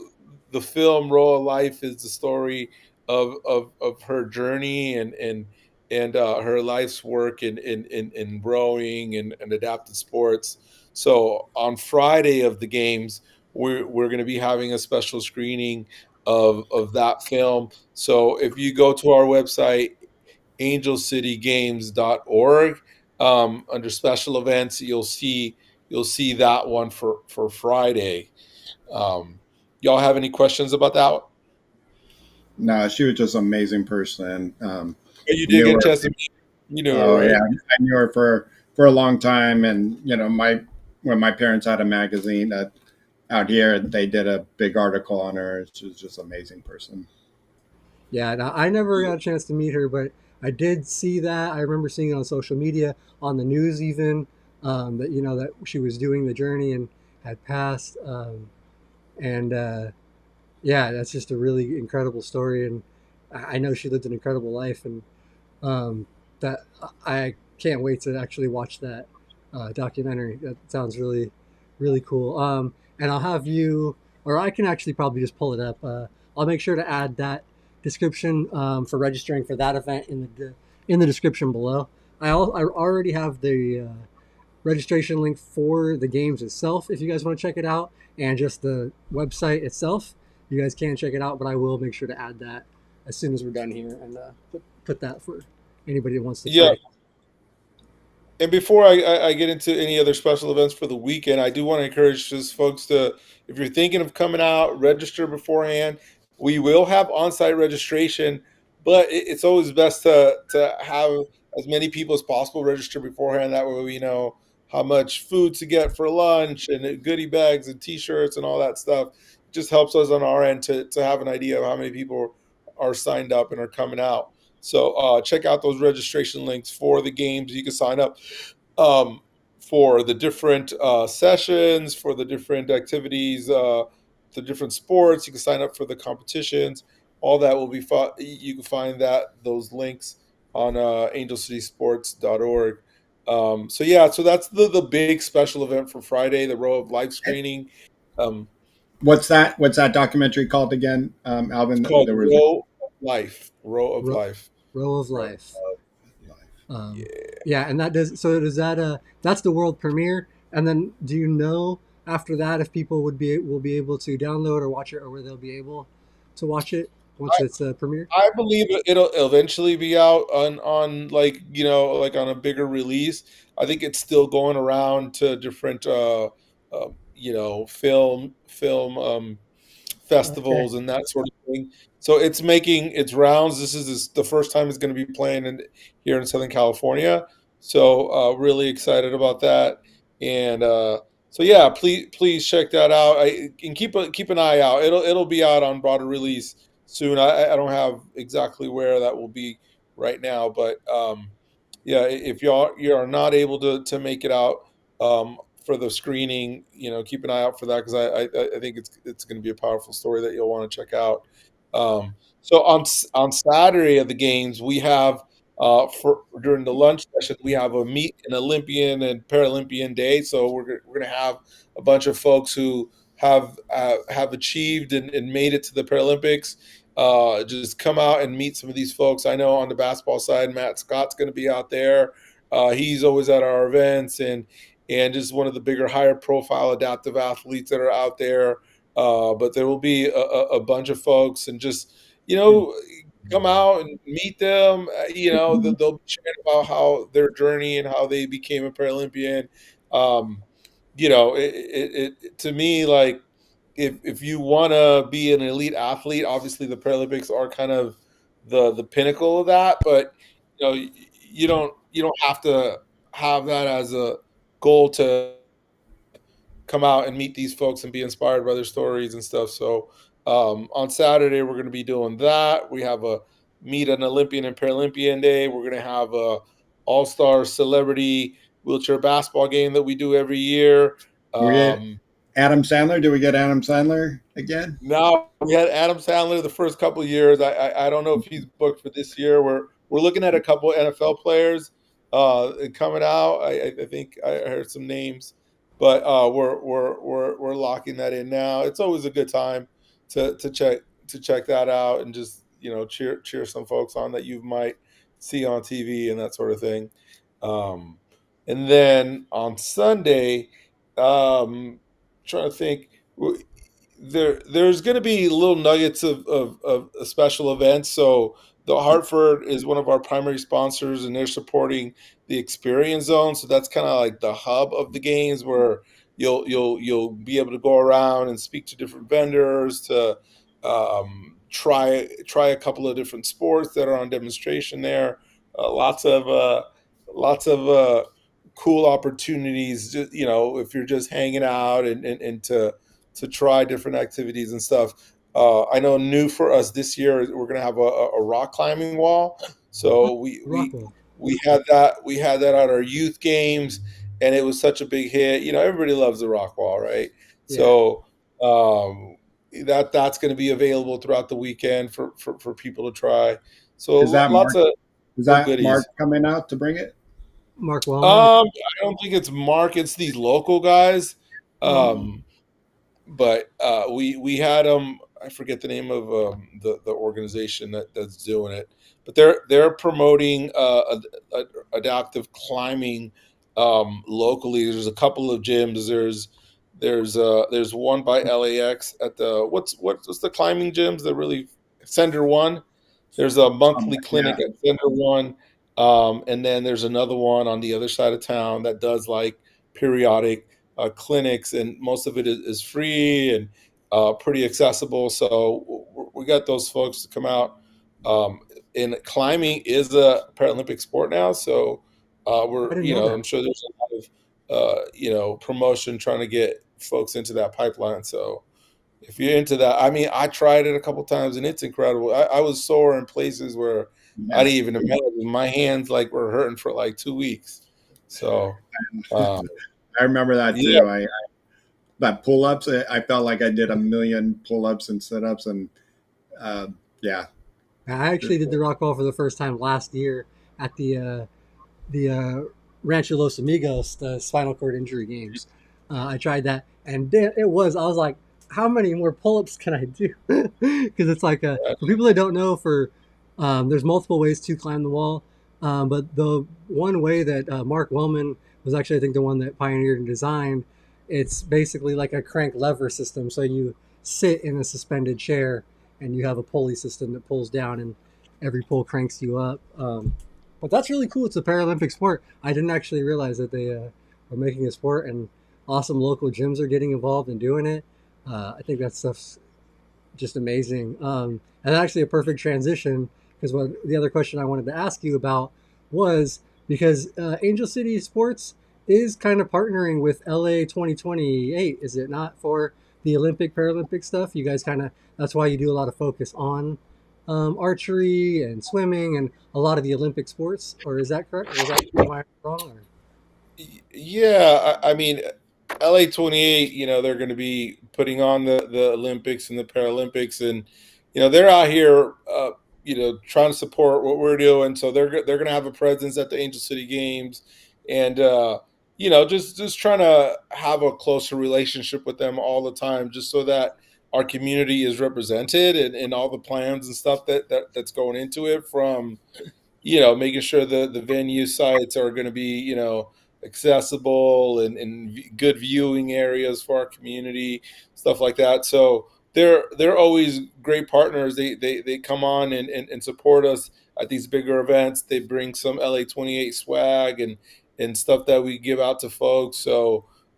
the film "Roll of Life" is the story of her journey and her life's work in rowing and adapted sports. So on Friday of the games, we're going to be having a special screening of that film. So if you go to our website, angelcitygames.org, under special events, you'll see that one for Friday. Um, y'all have any questions about that? Oh, No, she was just an amazing person. you I did knew get a her. chance to meet. You knew her, Oh yeah, right? I knew her for a long time, and my when my parents had a magazine that out here, they did a big article on her. She was just an amazing person. Yeah, now, I never got a chance to meet her, but I did see that. I remember seeing it on social media, on the news, even that that she was doing the journey and had passed. And Yeah, that's just a really incredible story, and I know she lived an incredible life, and um, that I can't wait to actually watch that documentary. That sounds really, really cool. And I'll have you, or I can actually probably just pull it up. I'll make sure to add that description for registering for that event in the description below. I already have the registration link for the games itself if you guys want to check it out, and just the website itself. You guys can check it out, but I will make sure to add that as soon as we're done here and put that for anybody that wants to Yeah. try. And before I get into any other special events for the weekend, I do want to encourage just folks to, if you're thinking of coming out, register beforehand. We will have on-site registration, but it's always best to have as many people as possible register beforehand. That way we know how much food to get for lunch and goodie bags and T-shirts and all that stuff. It just helps us on our end to have an idea of how many people are signed up and are coming out. So check out those registration links for the games. You can sign up um, for the different sessions, for the different activities, the different sports. You can sign up for the competitions. All that will be fun. You can find those links on angelcitysports.org. So yeah, so that's the big special event for Friday, the Row of Life screening. Um, What's that documentary called again, it's Alvin? called There was Row of Life. Row of Ro- Life. Row of Row Life. of Um, um, Life. yeah, and does that that's the world premiere, and then do you know after that if people will be able to download or watch it, or where they'll be able to watch it once Yeah. it's premiered? I believe it'll eventually be out on like like on a bigger release. I think it's still going around to different film Okay. festivals and that sort of thing. So it's making its rounds. This is the first time it's going to be playing here in Southern California. So really excited about that. And so yeah, please check that out. And keep an eye out. It'll be out on broader release soon. I don't have exactly where that will be right now, but yeah, if you are not able to make it out for the screening, keep an eye out for that because I think it's going to be a powerful story that you'll want to check out. So on Saturday of the games, we have for during the lunch session we have a meet an Olympian and Paralympian day. So we're going to have a bunch of folks who have achieved and made it to the Paralympics. Just come out and meet some of these folks. I know on the basketball side, Matt Scott's going to be out there. He's always at our events and just one of the bigger, higher profile adaptive athletes that are out there. But there will be a bunch of folks and just, you know, come out and meet them. They'll be sharing about how their journey and how they became a Paralympian. Um, to me, like, if you want to be an elite athlete, obviously the Paralympics are kind of the pinnacle of that. But you don't have to have that as a goal to come out and meet these folks and be inspired by their stories and stuff. So on Saturday we're going to be doing that. We have a meet an Olympian and Paralympian day. We're going to have a all star celebrity wheelchair basketball game that we do every year. we get Um, Adam Sandler? Do we get Adam Sandler again? Now we had Adam Sandler the first couple of years. I don't know if he's booked for this year. We're looking at a couple NFL players coming out. I think I heard some names, but we're locking that in now. It's always a good time to check that out and just cheer some folks on that you might see on TV and that sort of thing. Um, and then on Sunday, trying to think there's going to be little nuggets of special events. So the Hartford is one of our primary sponsors, and they're supporting the Experience Zone. So that's kind of like the hub of the games, where you'll be able to go around and speak to different vendors to try a couple of different sports that are on demonstration there. Lots of cool opportunities. If you're just hanging out and to try different activities and stuff. I know new for us this year is we're going to have a rock climbing wall. Oh, So Rockwell. we had that at our youth games, and it was such a big hit. You know, everybody loves the rock wall, right? Yeah. So um, that's going to be available throughout the weekend for people to try. So Is that lots Mark? Is of that Mark goodies. coming out to bring it? Mark Wellman. I don't think it's Mark. It's these local guys. Oh, Um, but we had I forget the name of the organization that's doing it, but they're promoting adaptive climbing locally. There's a couple of gyms. There's one by LAX at the what's the climbing gyms, the really Center One. There's a monthly Yeah, clinic at Center One, and then there's another one on the other side of town that does like periodic clinics, and most of it is free and pretty accessible. So we got those folks to come out. Um, and climbing is a Paralympic sport now, so I we're didn't know I'm that. sure there's a lot of promotion trying to get folks into that pipeline. So if you're into that, I mean, I tried it a couple times and it's incredible. I was sore in places where I yeah. didn't even imagine. My hands like were hurting for like 2 weeks. So um, I remember that yeah, too. That pull ups. I felt like I did a million pull ups and sit ups, and uh, yeah, I actually did the rock wall for the first time last year at the Rancho Los Amigos, the spinal cord injury games. I tried that, and it was. I was like, how many more pull-ups can I do? Because it's like for people that don't know, there's multiple ways to climb the wall, but the one way that Mark Wellman was actually, I think, the one that pioneered and designed. It's basically like a crank lever system. So you sit in a suspended chair, and you have a pulley system that pulls down, and every pull cranks you up. But that's really cool. It's a Paralympic sport. I didn't actually realize that they are making a sport, and awesome local gyms are getting involved and doing it. I think that stuff's just amazing. And actually, a perfect transition because what the other question I wanted to ask you about was because Angel City Sports is kind of partnering with LA 2028, is it not, for the Olympic Paralympic stuff? You guys kind of that's why you do a lot of focus on archery and swimming and a lot of the Olympic sports, or is that correct? Or is that am I wrong? Or? Yeah, I mean, LA 28, they're going to be putting on the Olympics and the Paralympics, and they're out here trying to support what we're doing. So they're going to have a presence at the Angel City Games, and just trying to have a closer relationship with them all the time, just so that our community is represented and all the plans and stuff that's going into it, from making sure the venue sites are going to be, accessible and good viewing areas for our community, stuff like that. So they're always great partners. They come on and support us at these bigger events. They bring some LA 28 swag and stuff that we give out to folks.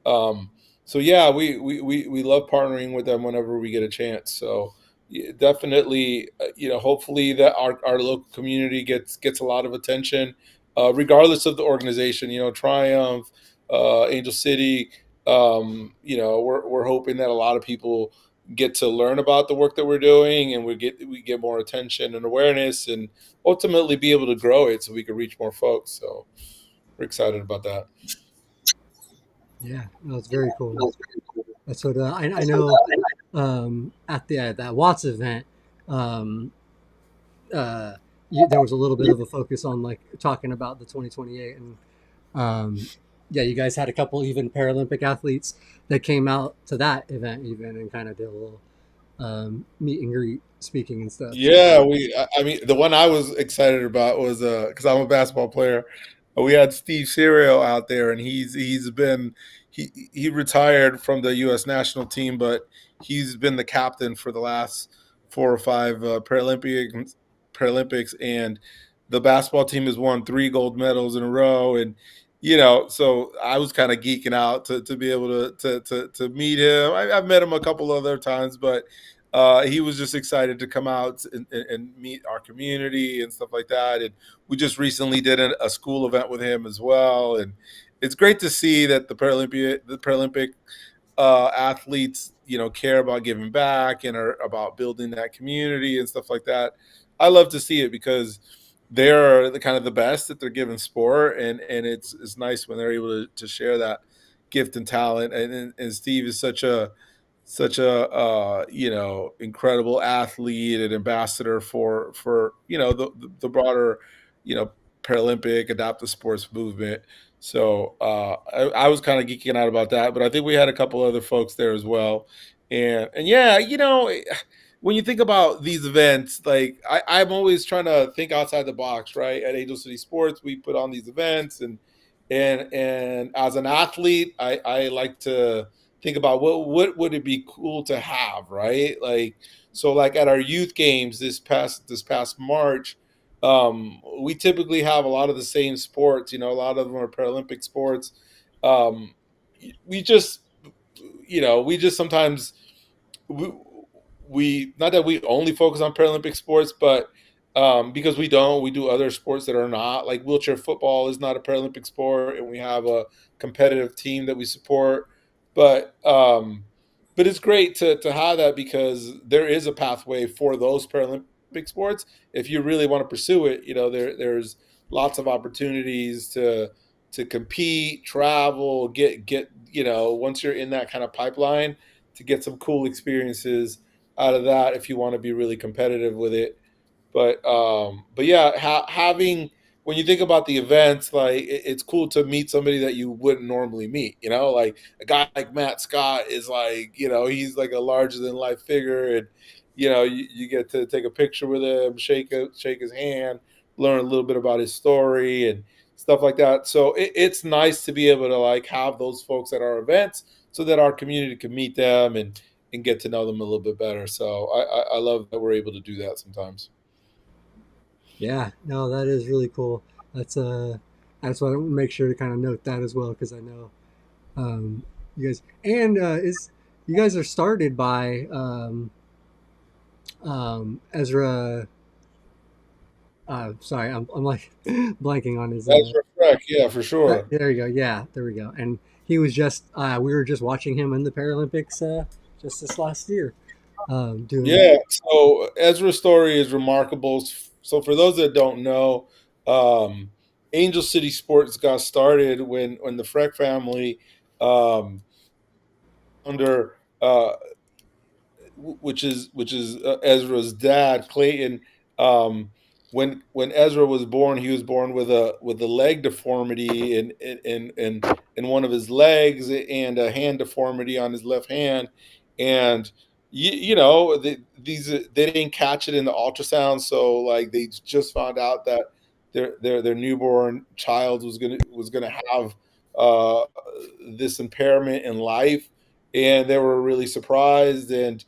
Um, so yeah, we love partnering with them whenever we get a chance. So yeah, definitely, hopefully that our local community gets a lot of attention, regardless of the organization. Triumph, Angel City. We're hoping that a lot of people get to learn about the work that we're doing, and we get more attention and awareness, and ultimately be able to grow it so we can reach more folks. So we're excited about that. Yeah, no, it's very cool. That's what I know. At the that Watts event, um, uh, there was a little bit of a focus on like talking about the 2028, and yeah, you guys had a couple even Paralympic athletes that came out to that event even and kind of did a little meet and greet speaking and stuff. So Yeah, I mean, the one I was excited about was because I'm a basketball player. We had Steve Serial out there, and he retired from the U.S. national team, but he's been the captain for the last 4 or 5 Paralympics, and the basketball team has won 3 gold medals in a row, and so I was kind of geeking out to be able to meet him. I've met him a couple other times, but he was just excited to come out and meet our community and stuff like that. And we just recently did a school event with him as well. And it's great to see that the Paralympic athletes, care about giving back and are about building that community and stuff like that. I love to see it because they're the kind of the best that they're giving sport, and it's nice when they're able to share that gift and talent. And Steve is such a incredible athlete and ambassador for the broader you know Paralympic adaptive sports movement. So I was kind of geeking out about that, but I think we had a couple other folks there as well. And yeah, when you think about these events, like I'm always trying to think outside the box, right? At Angel City Sports, we put on these events, and as an athlete, I like to think about what would it be cool to have, right? Like, so like at our youth games this past March, we typically have a lot of the same sports. A lot of them are Paralympic sports. Um, we just we just sometimes we, we not that we only focus on Paralympic sports, but because we do other sports that are not, like wheelchair football is not a Paralympic sport, and we have a competitive team that we support. But but it's great to have that because there is a pathway for those Paralympic sports if you really want to pursue it. There's lots of opportunities to compete, travel, get once you're in that kind of pipeline, to get some cool experiences out of that if you want to be really competitive with it. But yeah, having when you think about the events, like it's cool to meet somebody that you wouldn't normally meet. Like a guy like Matt Scott is like, he's like a larger than life figure, and you get to take a picture with him, shake his hand, learn a little bit about his story and stuff like that. So it's nice to be able to like have those folks at our events so that our community can meet them and get to know them a little bit better. So I love that we're able to do that sometimes. Yeah, no, that is really cool. That's that's why I want to make sure to kind of note that as well because I know you guys and is you guys are started by Ezra. Sorry, I'm like blanking on his. That's correct. Yeah, for sure. There you go. Yeah, there we go. And he was just we were just watching him in the Paralympics just this last year, doing. Yeah. So Ezra's story is remarkable. So for those that don't know, um, Angel City Sports got started when the Freck family, um, under which is Ezra's dad, Clayton. Um, when Ezra was born, he was born with a leg deformity in one of his legs and a hand deformity on his left hand, and they didn't catch it in the ultrasound, so like they just found out that their newborn child was gonna have uh, this impairment in life, and they were really surprised. And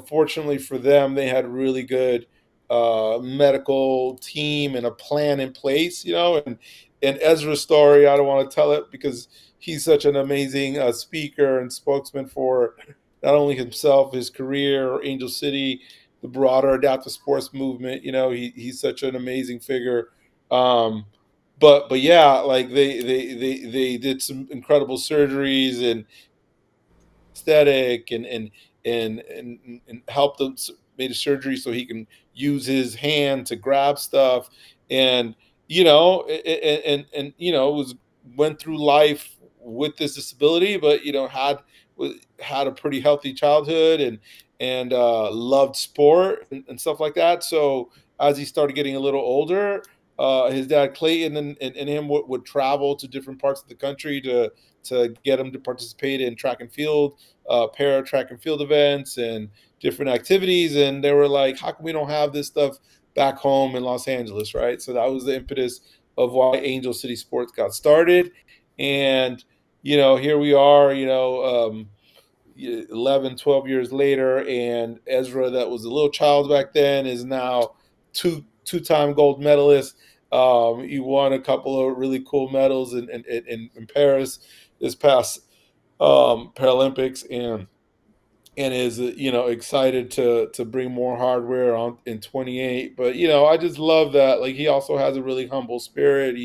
fortunately for them, they had really good medical team and a plan in place. And Ezra's story, I don't want to tell it because he's such an amazing speaker and spokesman for not only himself, his career, Angel City, the broader adaptive sports movement. He's such an amazing figure. Um, but yeah, like they did some incredible surgeries and aesthetic and helped him, made a surgery so he can use his hand to grab stuff. And was went through life with this disability, but had a pretty healthy childhood and loved sport and stuff like that. So as he started getting a little older, his dad Clayton and him would travel to different parts of the country to get him to participate in track and field, para track and field events and different activities. And they were like, how come we don't have this stuff back home in Los Angeles, right? So that was the impetus of why Angel City Sports got started. And, here we are, 11, 12 years later, and Ezra, that was a little child back then, is now two-time gold medalist. He won a couple of really cool medals in Paris this past Paralympics, and is excited to bring more hardware on in 28. But I just love that, like, he also has a really humble spirit.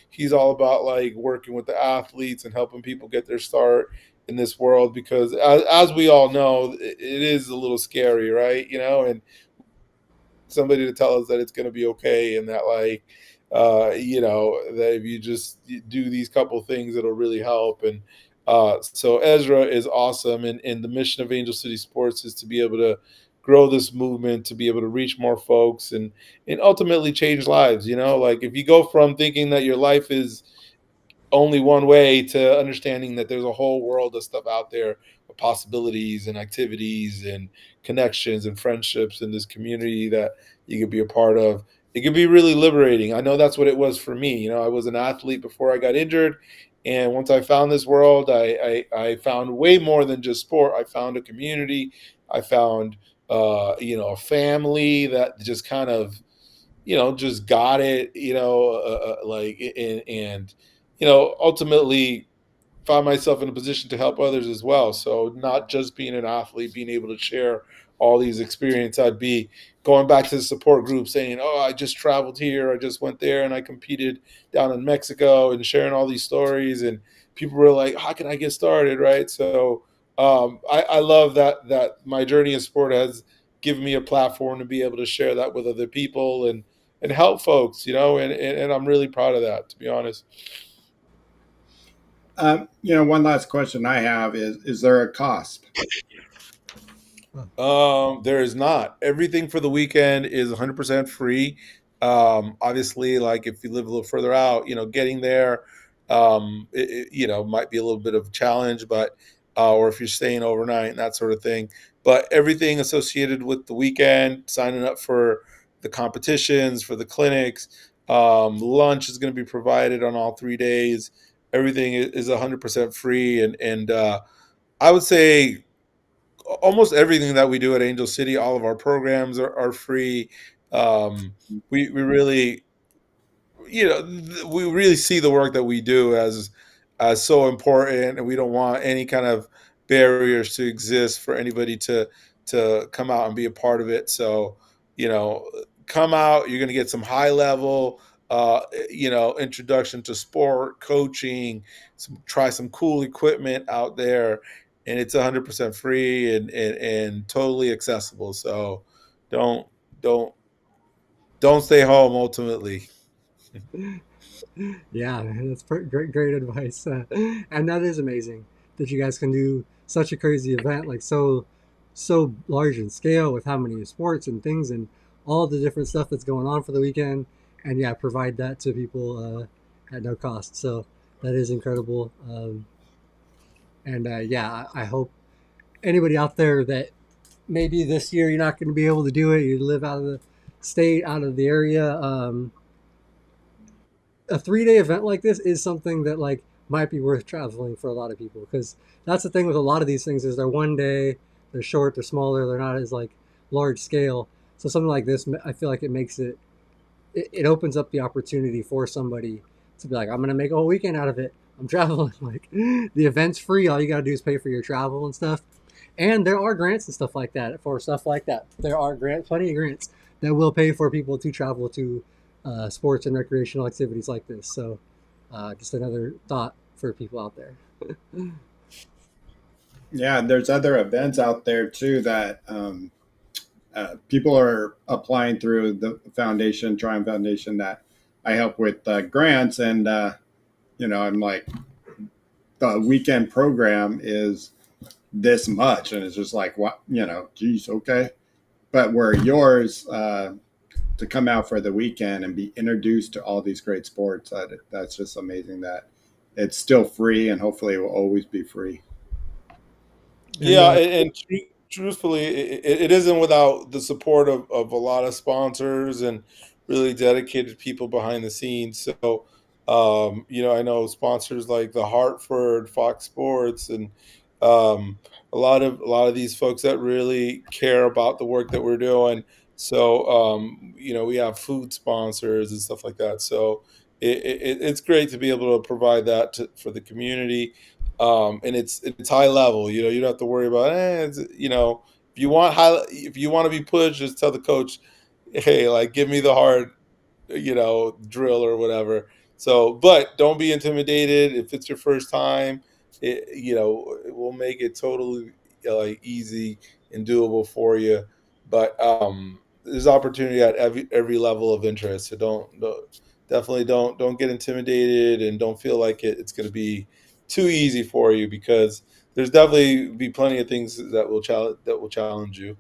He's all about like working with the athletes and helping people get their start in this world, because as we all know, it is a little scary, right? And somebody to tell us that it's going to be okay, and that, like, that if you just do these couple things, it'll really help. And so Ezra is awesome, and the mission of Angel City Sports is to be able to grow this movement, to be able to reach more folks, and ultimately change lives. Like, if you go from thinking that your life is only one way to understanding that there's a whole world of stuff out there, of possibilities and activities and connections and friendships in this community that you could be a part of. It can be really liberating. I know that's what it was for me. I was an athlete before I got injured, and once I found this world, I found way more than just sport. I found a community. I found a family that just kind of just got it, like, and ultimately found myself in a position to help others as well. So, not just being an athlete, being able to share all these experiences. I'd be going back to the support group saying, "Oh, I just traveled here, I just went there, and I competed down in Mexico," and sharing all these stories. And people were like, "How can I get started?" Right? So, I love that my journey in sport has given me a platform to be able to share that with other people, and help folks. And I'm really proud of that, to be honest. One last question I have is there a cost? Oh, There is not. Everything for the weekend is 100% free. Obviously, like, if you live a little further out, getting there, might be a little bit of a challenge, but or if you're staying overnight and that sort of thing. But everything associated with the weekend, signing up for the competitions, for the clinics, lunch is going to be provided on all 3 days. Everything is 100% free, and I would say almost everything that we do at Angel City, all of our programs are free. We really, we really see the work that we do as so important, and we don't want any kind of barriers to exist for anybody to come out and be a part of it. So, you know, come out. You're going to get some high level, introduction to sport, coaching, try some cool equipment out there, and it's 100% free, and totally accessible. So, don't don't don't stay home. Ultimately. yeah, man, that's great advice. And that is amazing that you guys can do such a crazy event, like so large in scale, with how many sports and things and all the different stuff that's going on for the weekend, and yeah, provide that to people at no cost. So that is incredible. And yeah, I hope anybody out there that maybe this year you're not going to be able to do it, you live out of the state, out of the area. A 3 day event like this is something that like might be worth traveling for a lot of people, because that's the thing with a lot of these things is they're 1 day, they're short, they're smaller, they're not as like large scale. So something like this, I feel like it makes it opens up the opportunity for somebody to be like, I'm gonna make a whole weekend out of it. I'm traveling. Like, the event's free. All you gotta do is pay for your travel and stuff. And there are grants and stuff like that for stuff like that. There are plenty of grants that will pay for people to travel to sports and recreational activities like this. So, just another thought for people out there. Yeah, there's other events out there too that people are applying through the foundation, Triumph Foundation, that I help with grants. And, I'm like, the weekend program is this much. And it's just like, what, geez, okay. But where yours, to come out for the weekend and be introduced to all these great sports, that's just amazing that it's still free and hopefully it will always be free. And Yeah, and truthfully, it isn't without the support of a lot of sponsors and really dedicated people behind the scenes. So, I know sponsors like the Hartford, Fox Sports, and a lot of these folks that really care about the work that we're doing. So, we have food sponsors and stuff like that. So, it's great to be able to provide that for the community, and it's high level. You don't have to worry about, if you want to be pushed, just tell the coach, hey, like, give me the hard, drill or whatever. So, but don't be intimidated if it's your first time. it will make it totally like easy and doable for you. But there's opportunity at every level of interest. So definitely don't get intimidated, and don't feel like it's going to be too easy for you, because there's definitely be plenty of things that will challenge you.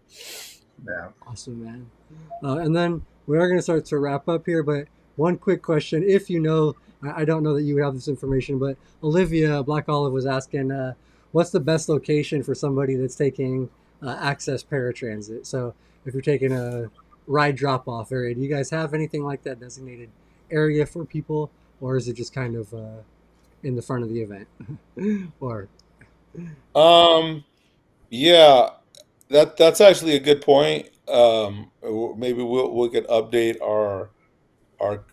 Yeah. Awesome, man. And then we are going to start to wrap up here, but one quick question. If you know, I don't know that you have this information, but Olivia Black Olive was asking, what's the best location for somebody that's taking access paratransit? So if you're taking a ride drop off area, do you guys have anything like that designated area for people, or is it just kind of in the front of the event? or Um, yeah, that's actually a good point. Maybe we could update our our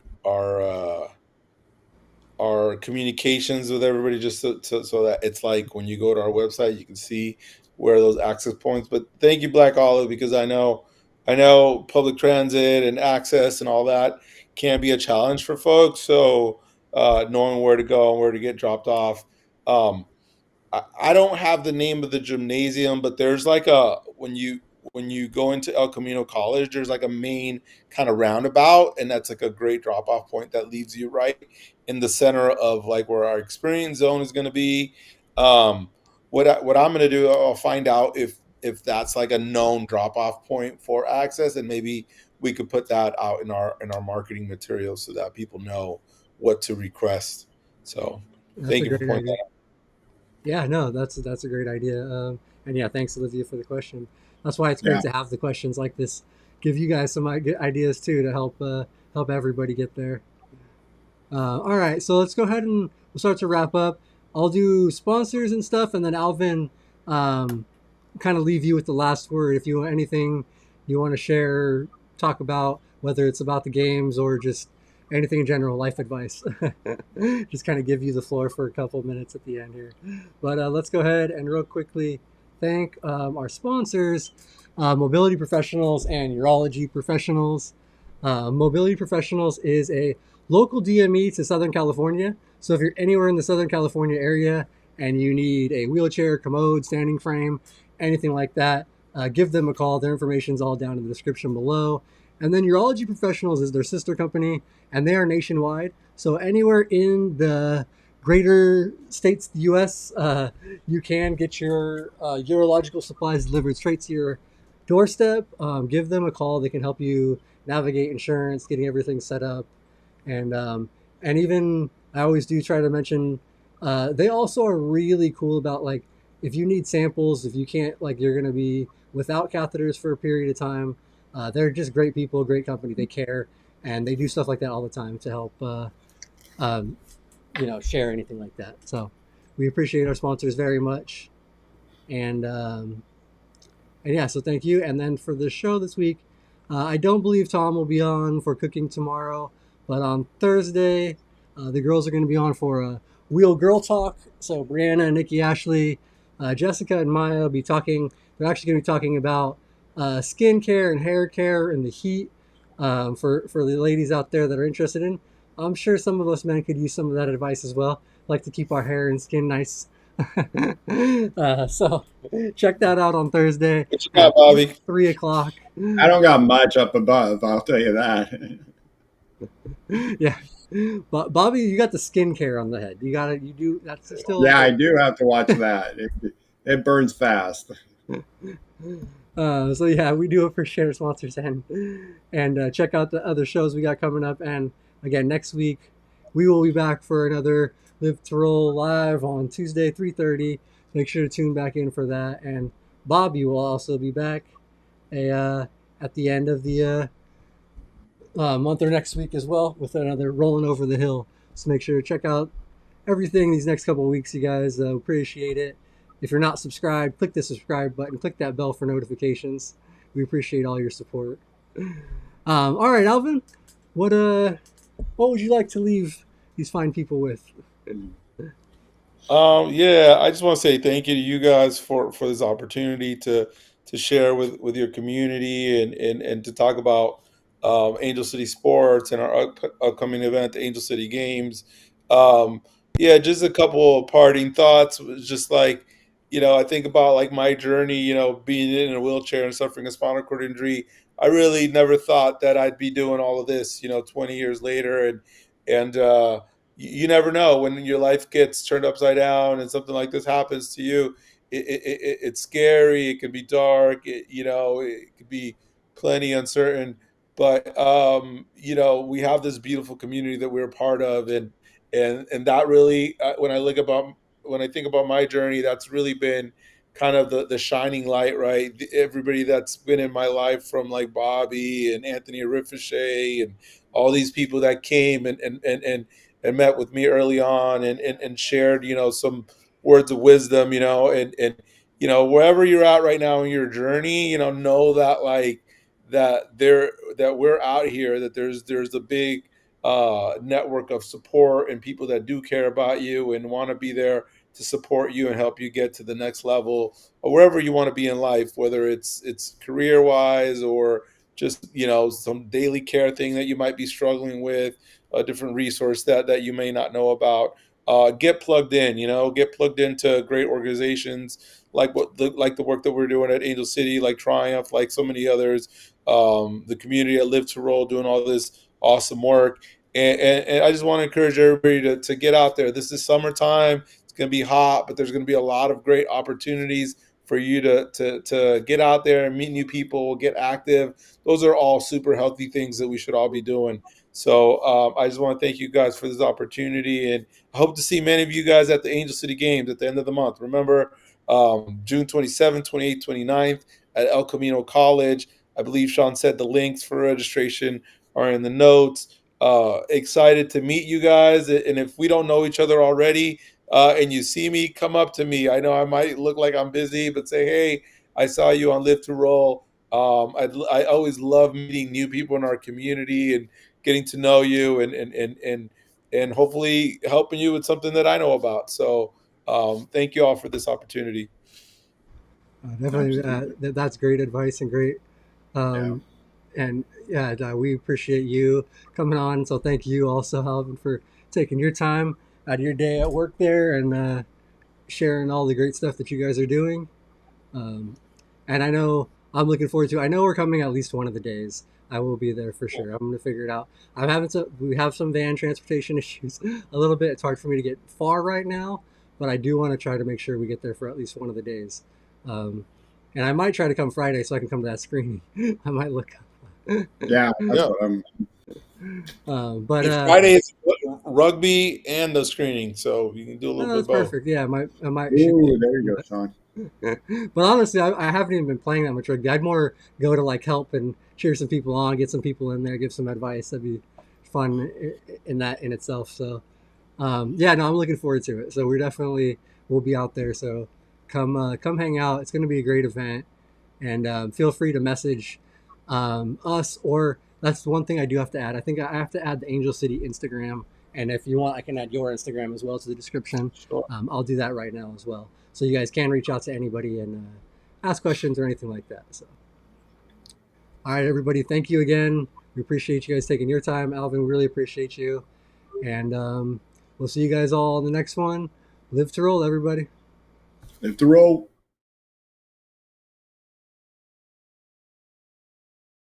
our communications with everybody, just so that it's like when you go to our website, you can see where those access points. But thank you, Black Olive, because I know public transit and access and all that can be a challenge for folks. So knowing where to go and where to get dropped off. Um, I don't have the name of the gymnasium, but there's like a when you go into El Camino College, there's like a main kind of roundabout, and that's like a great drop off point that leads you right in the center of like where our experience zone is going to be. Um, what I'm going to do, I'll find out if that's like a known drop off point for access, and maybe we could put that out in our marketing materials so that people know what to request. So that's thank a you for great pointing idea. that Yeah, no, that's a great idea. And yeah, thanks Olivia for the question. That's why it's great Yeah. to have the questions like this, give you guys some ideas too to help everybody get there. All right, so let's go ahead and we'll start to wrap up. I'll do sponsors and stuff, and then Alvin, um, kind of leave you with the last word. If you want anything you want to share, talk about, whether it's about the games or just anything in general, life advice. Just kind of give you the floor for a couple minutes at the end here. But let's go ahead and real quickly thank our sponsors, Mobility Professionals and Urology Professionals. Mobility Professionals is a local DME to Southern California. So if you're anywhere in the Southern California area and you need a wheelchair, commode, standing frame, anything like that, give them a call. Their information is all down in the description below. And then Urology Professionals is their sister company, and they are nationwide. So anywhere in the greater states, the U.S., you can get your urological supplies delivered straight to your doorstep. Give them a call. They can help you navigate insurance, getting everything set up, and even I always do try to mention they also are really cool about like if you need samples, if you can't like you're gonna be without catheters for a period of time. They're just great people, great company. They care and they do stuff like that all the time to help um, share anything like that. So we appreciate our sponsors very much, and yeah, so thank you. And then for the show this week, I don't believe Tom will be on for cooking tomorrow, but on Thursday, the girls are going to be on for a Wheel Girl Talk. So Brianna, Nikki, Ashley, Jessica, and Maya will be talking. They're actually going to be talking about skin care and hair care in the heat for the ladies out there that are interested in. I'm sure some of us men could use some of that advice as well. Like to keep our hair and skin nice. So check that out on Thursday what you got, at Bobby. 3 o'clock. I don't got much up above, I'll tell you that. Yeah, but Bobby, you got the skincare on the head. You got it. You do. That's still Yeah, I like. do have to watch that. It burns fast. So yeah, we do appreciate our sponsors and check out the other shows we got coming up. And again, next week we will be back for another Live to Roll live on Tuesday 3:30. Make sure to tune back in for that. And Bobby will also be back a, at the end of the month or next week as well with another Rolling Over the Hill. So make sure to check out everything these next couple of weeks, you guys. Appreciate it. If you're not subscribed, click the subscribe button, click that bell for notifications. We appreciate all your support. All right, Alvin, what would you like to leave these fine people with? Yeah, I just want to say thank you to you guys for this opportunity to share with your community, and to talk about Angel City Sports and our upcoming event, the Angel City Games. Um, Yeah, just a couple of parting thoughts. Was just like, I think about like my journey, being in a wheelchair and suffering a spinal cord injury. I really never thought that I'd be doing all of this, 20 years later. And you never know when your life gets turned upside down and something like this happens to you. It's scary. It can be dark. It could be plenty uncertain. But we have this beautiful community that we're a part of, and that really, when I think about my journey, that's really been kind of the shining light, right? Everybody that's been in my life, from like Bobby and Anthony Ricochet and all these people that came and met with me early on, and shared, some words of wisdom, wherever you're at right now in your journey, know that, like, that we're out here, that there's a big network of support and people that do care about you and want to be there to support you and help you get to the next level, or wherever you want to be in life, whether it's career wise, or just, some daily care thing that you might be struggling with, a different resource that you may not know about. Get plugged in, get plugged into great organizations like like the work that we're doing at Angel City, like Triumph, like so many others. The community at Live to Roll doing all this awesome work. And I just want to encourage everybody to get out there. This is summertime. It's going to be hot, but there's going to be a lot of great opportunities for you to get out there and meet new people, get active. Those are all super healthy things that we should all be doing. So I just want to thank you guys for this opportunity, and I hope to see many of you guys at the Angel City Games at the end of the month. Remember, June 27th, 28th, 29th at El Camino College. I believe Shawn said the links for registration are in the notes. Excited to meet you guys. And if we don't know each other already, and you see me, come up to me. I know I might look like I'm busy, but say, hey, I saw you on Live to Roll. I always love meeting new people in our community and getting to know you, and hopefully helping you with something that I know about. So thank you all for this opportunity. Definitely, Absolutely. that's great advice and great. Yeah. Um, and yeah, we appreciate you coming on. So thank you also, Alvin, for taking your time out of your day at work there and sharing all the great stuff that you guys are doing. Um, and I know I'm looking forward to. I know we're coming at least one of the days. I will be there for sure. I'm going to figure it out. I'm having some. We have some van transportation issues a little bit. It's hard for me to get far right now, but I do want to try to make sure we get there for at least one of the days. Um, and I might try to come Friday so I can come to that screening. I might look. Yeah, that's Yeah. what I'm. But If Friday is rugby and the screening, so you can do a little no, bit of that's both. perfect. Yeah, I might shoot. Ooh, there you go, Shawn. But honestly, I haven't even been playing that much rugby. I'd more go to like help and cheer some people on, get some people in there, give some advice. That'd be fun in that in itself. So yeah, no, I'm looking forward to it. So we're definitely we'll be out there. So come hang out. It's going to be a great event, and feel free to message us. Or that's one thing I do have to add. I think I have to add the Angel City Instagram, and if you want, I can add your Instagram as well to the description. Sure. I'll do that right now as well, so you guys can reach out to anybody and ask questions or anything like that. So, all right, everybody, thank you again. We appreciate you guys taking your time, Alvin. We really appreciate you, and we'll see you guys all in the next one. Live to roll, everybody. Live to roll.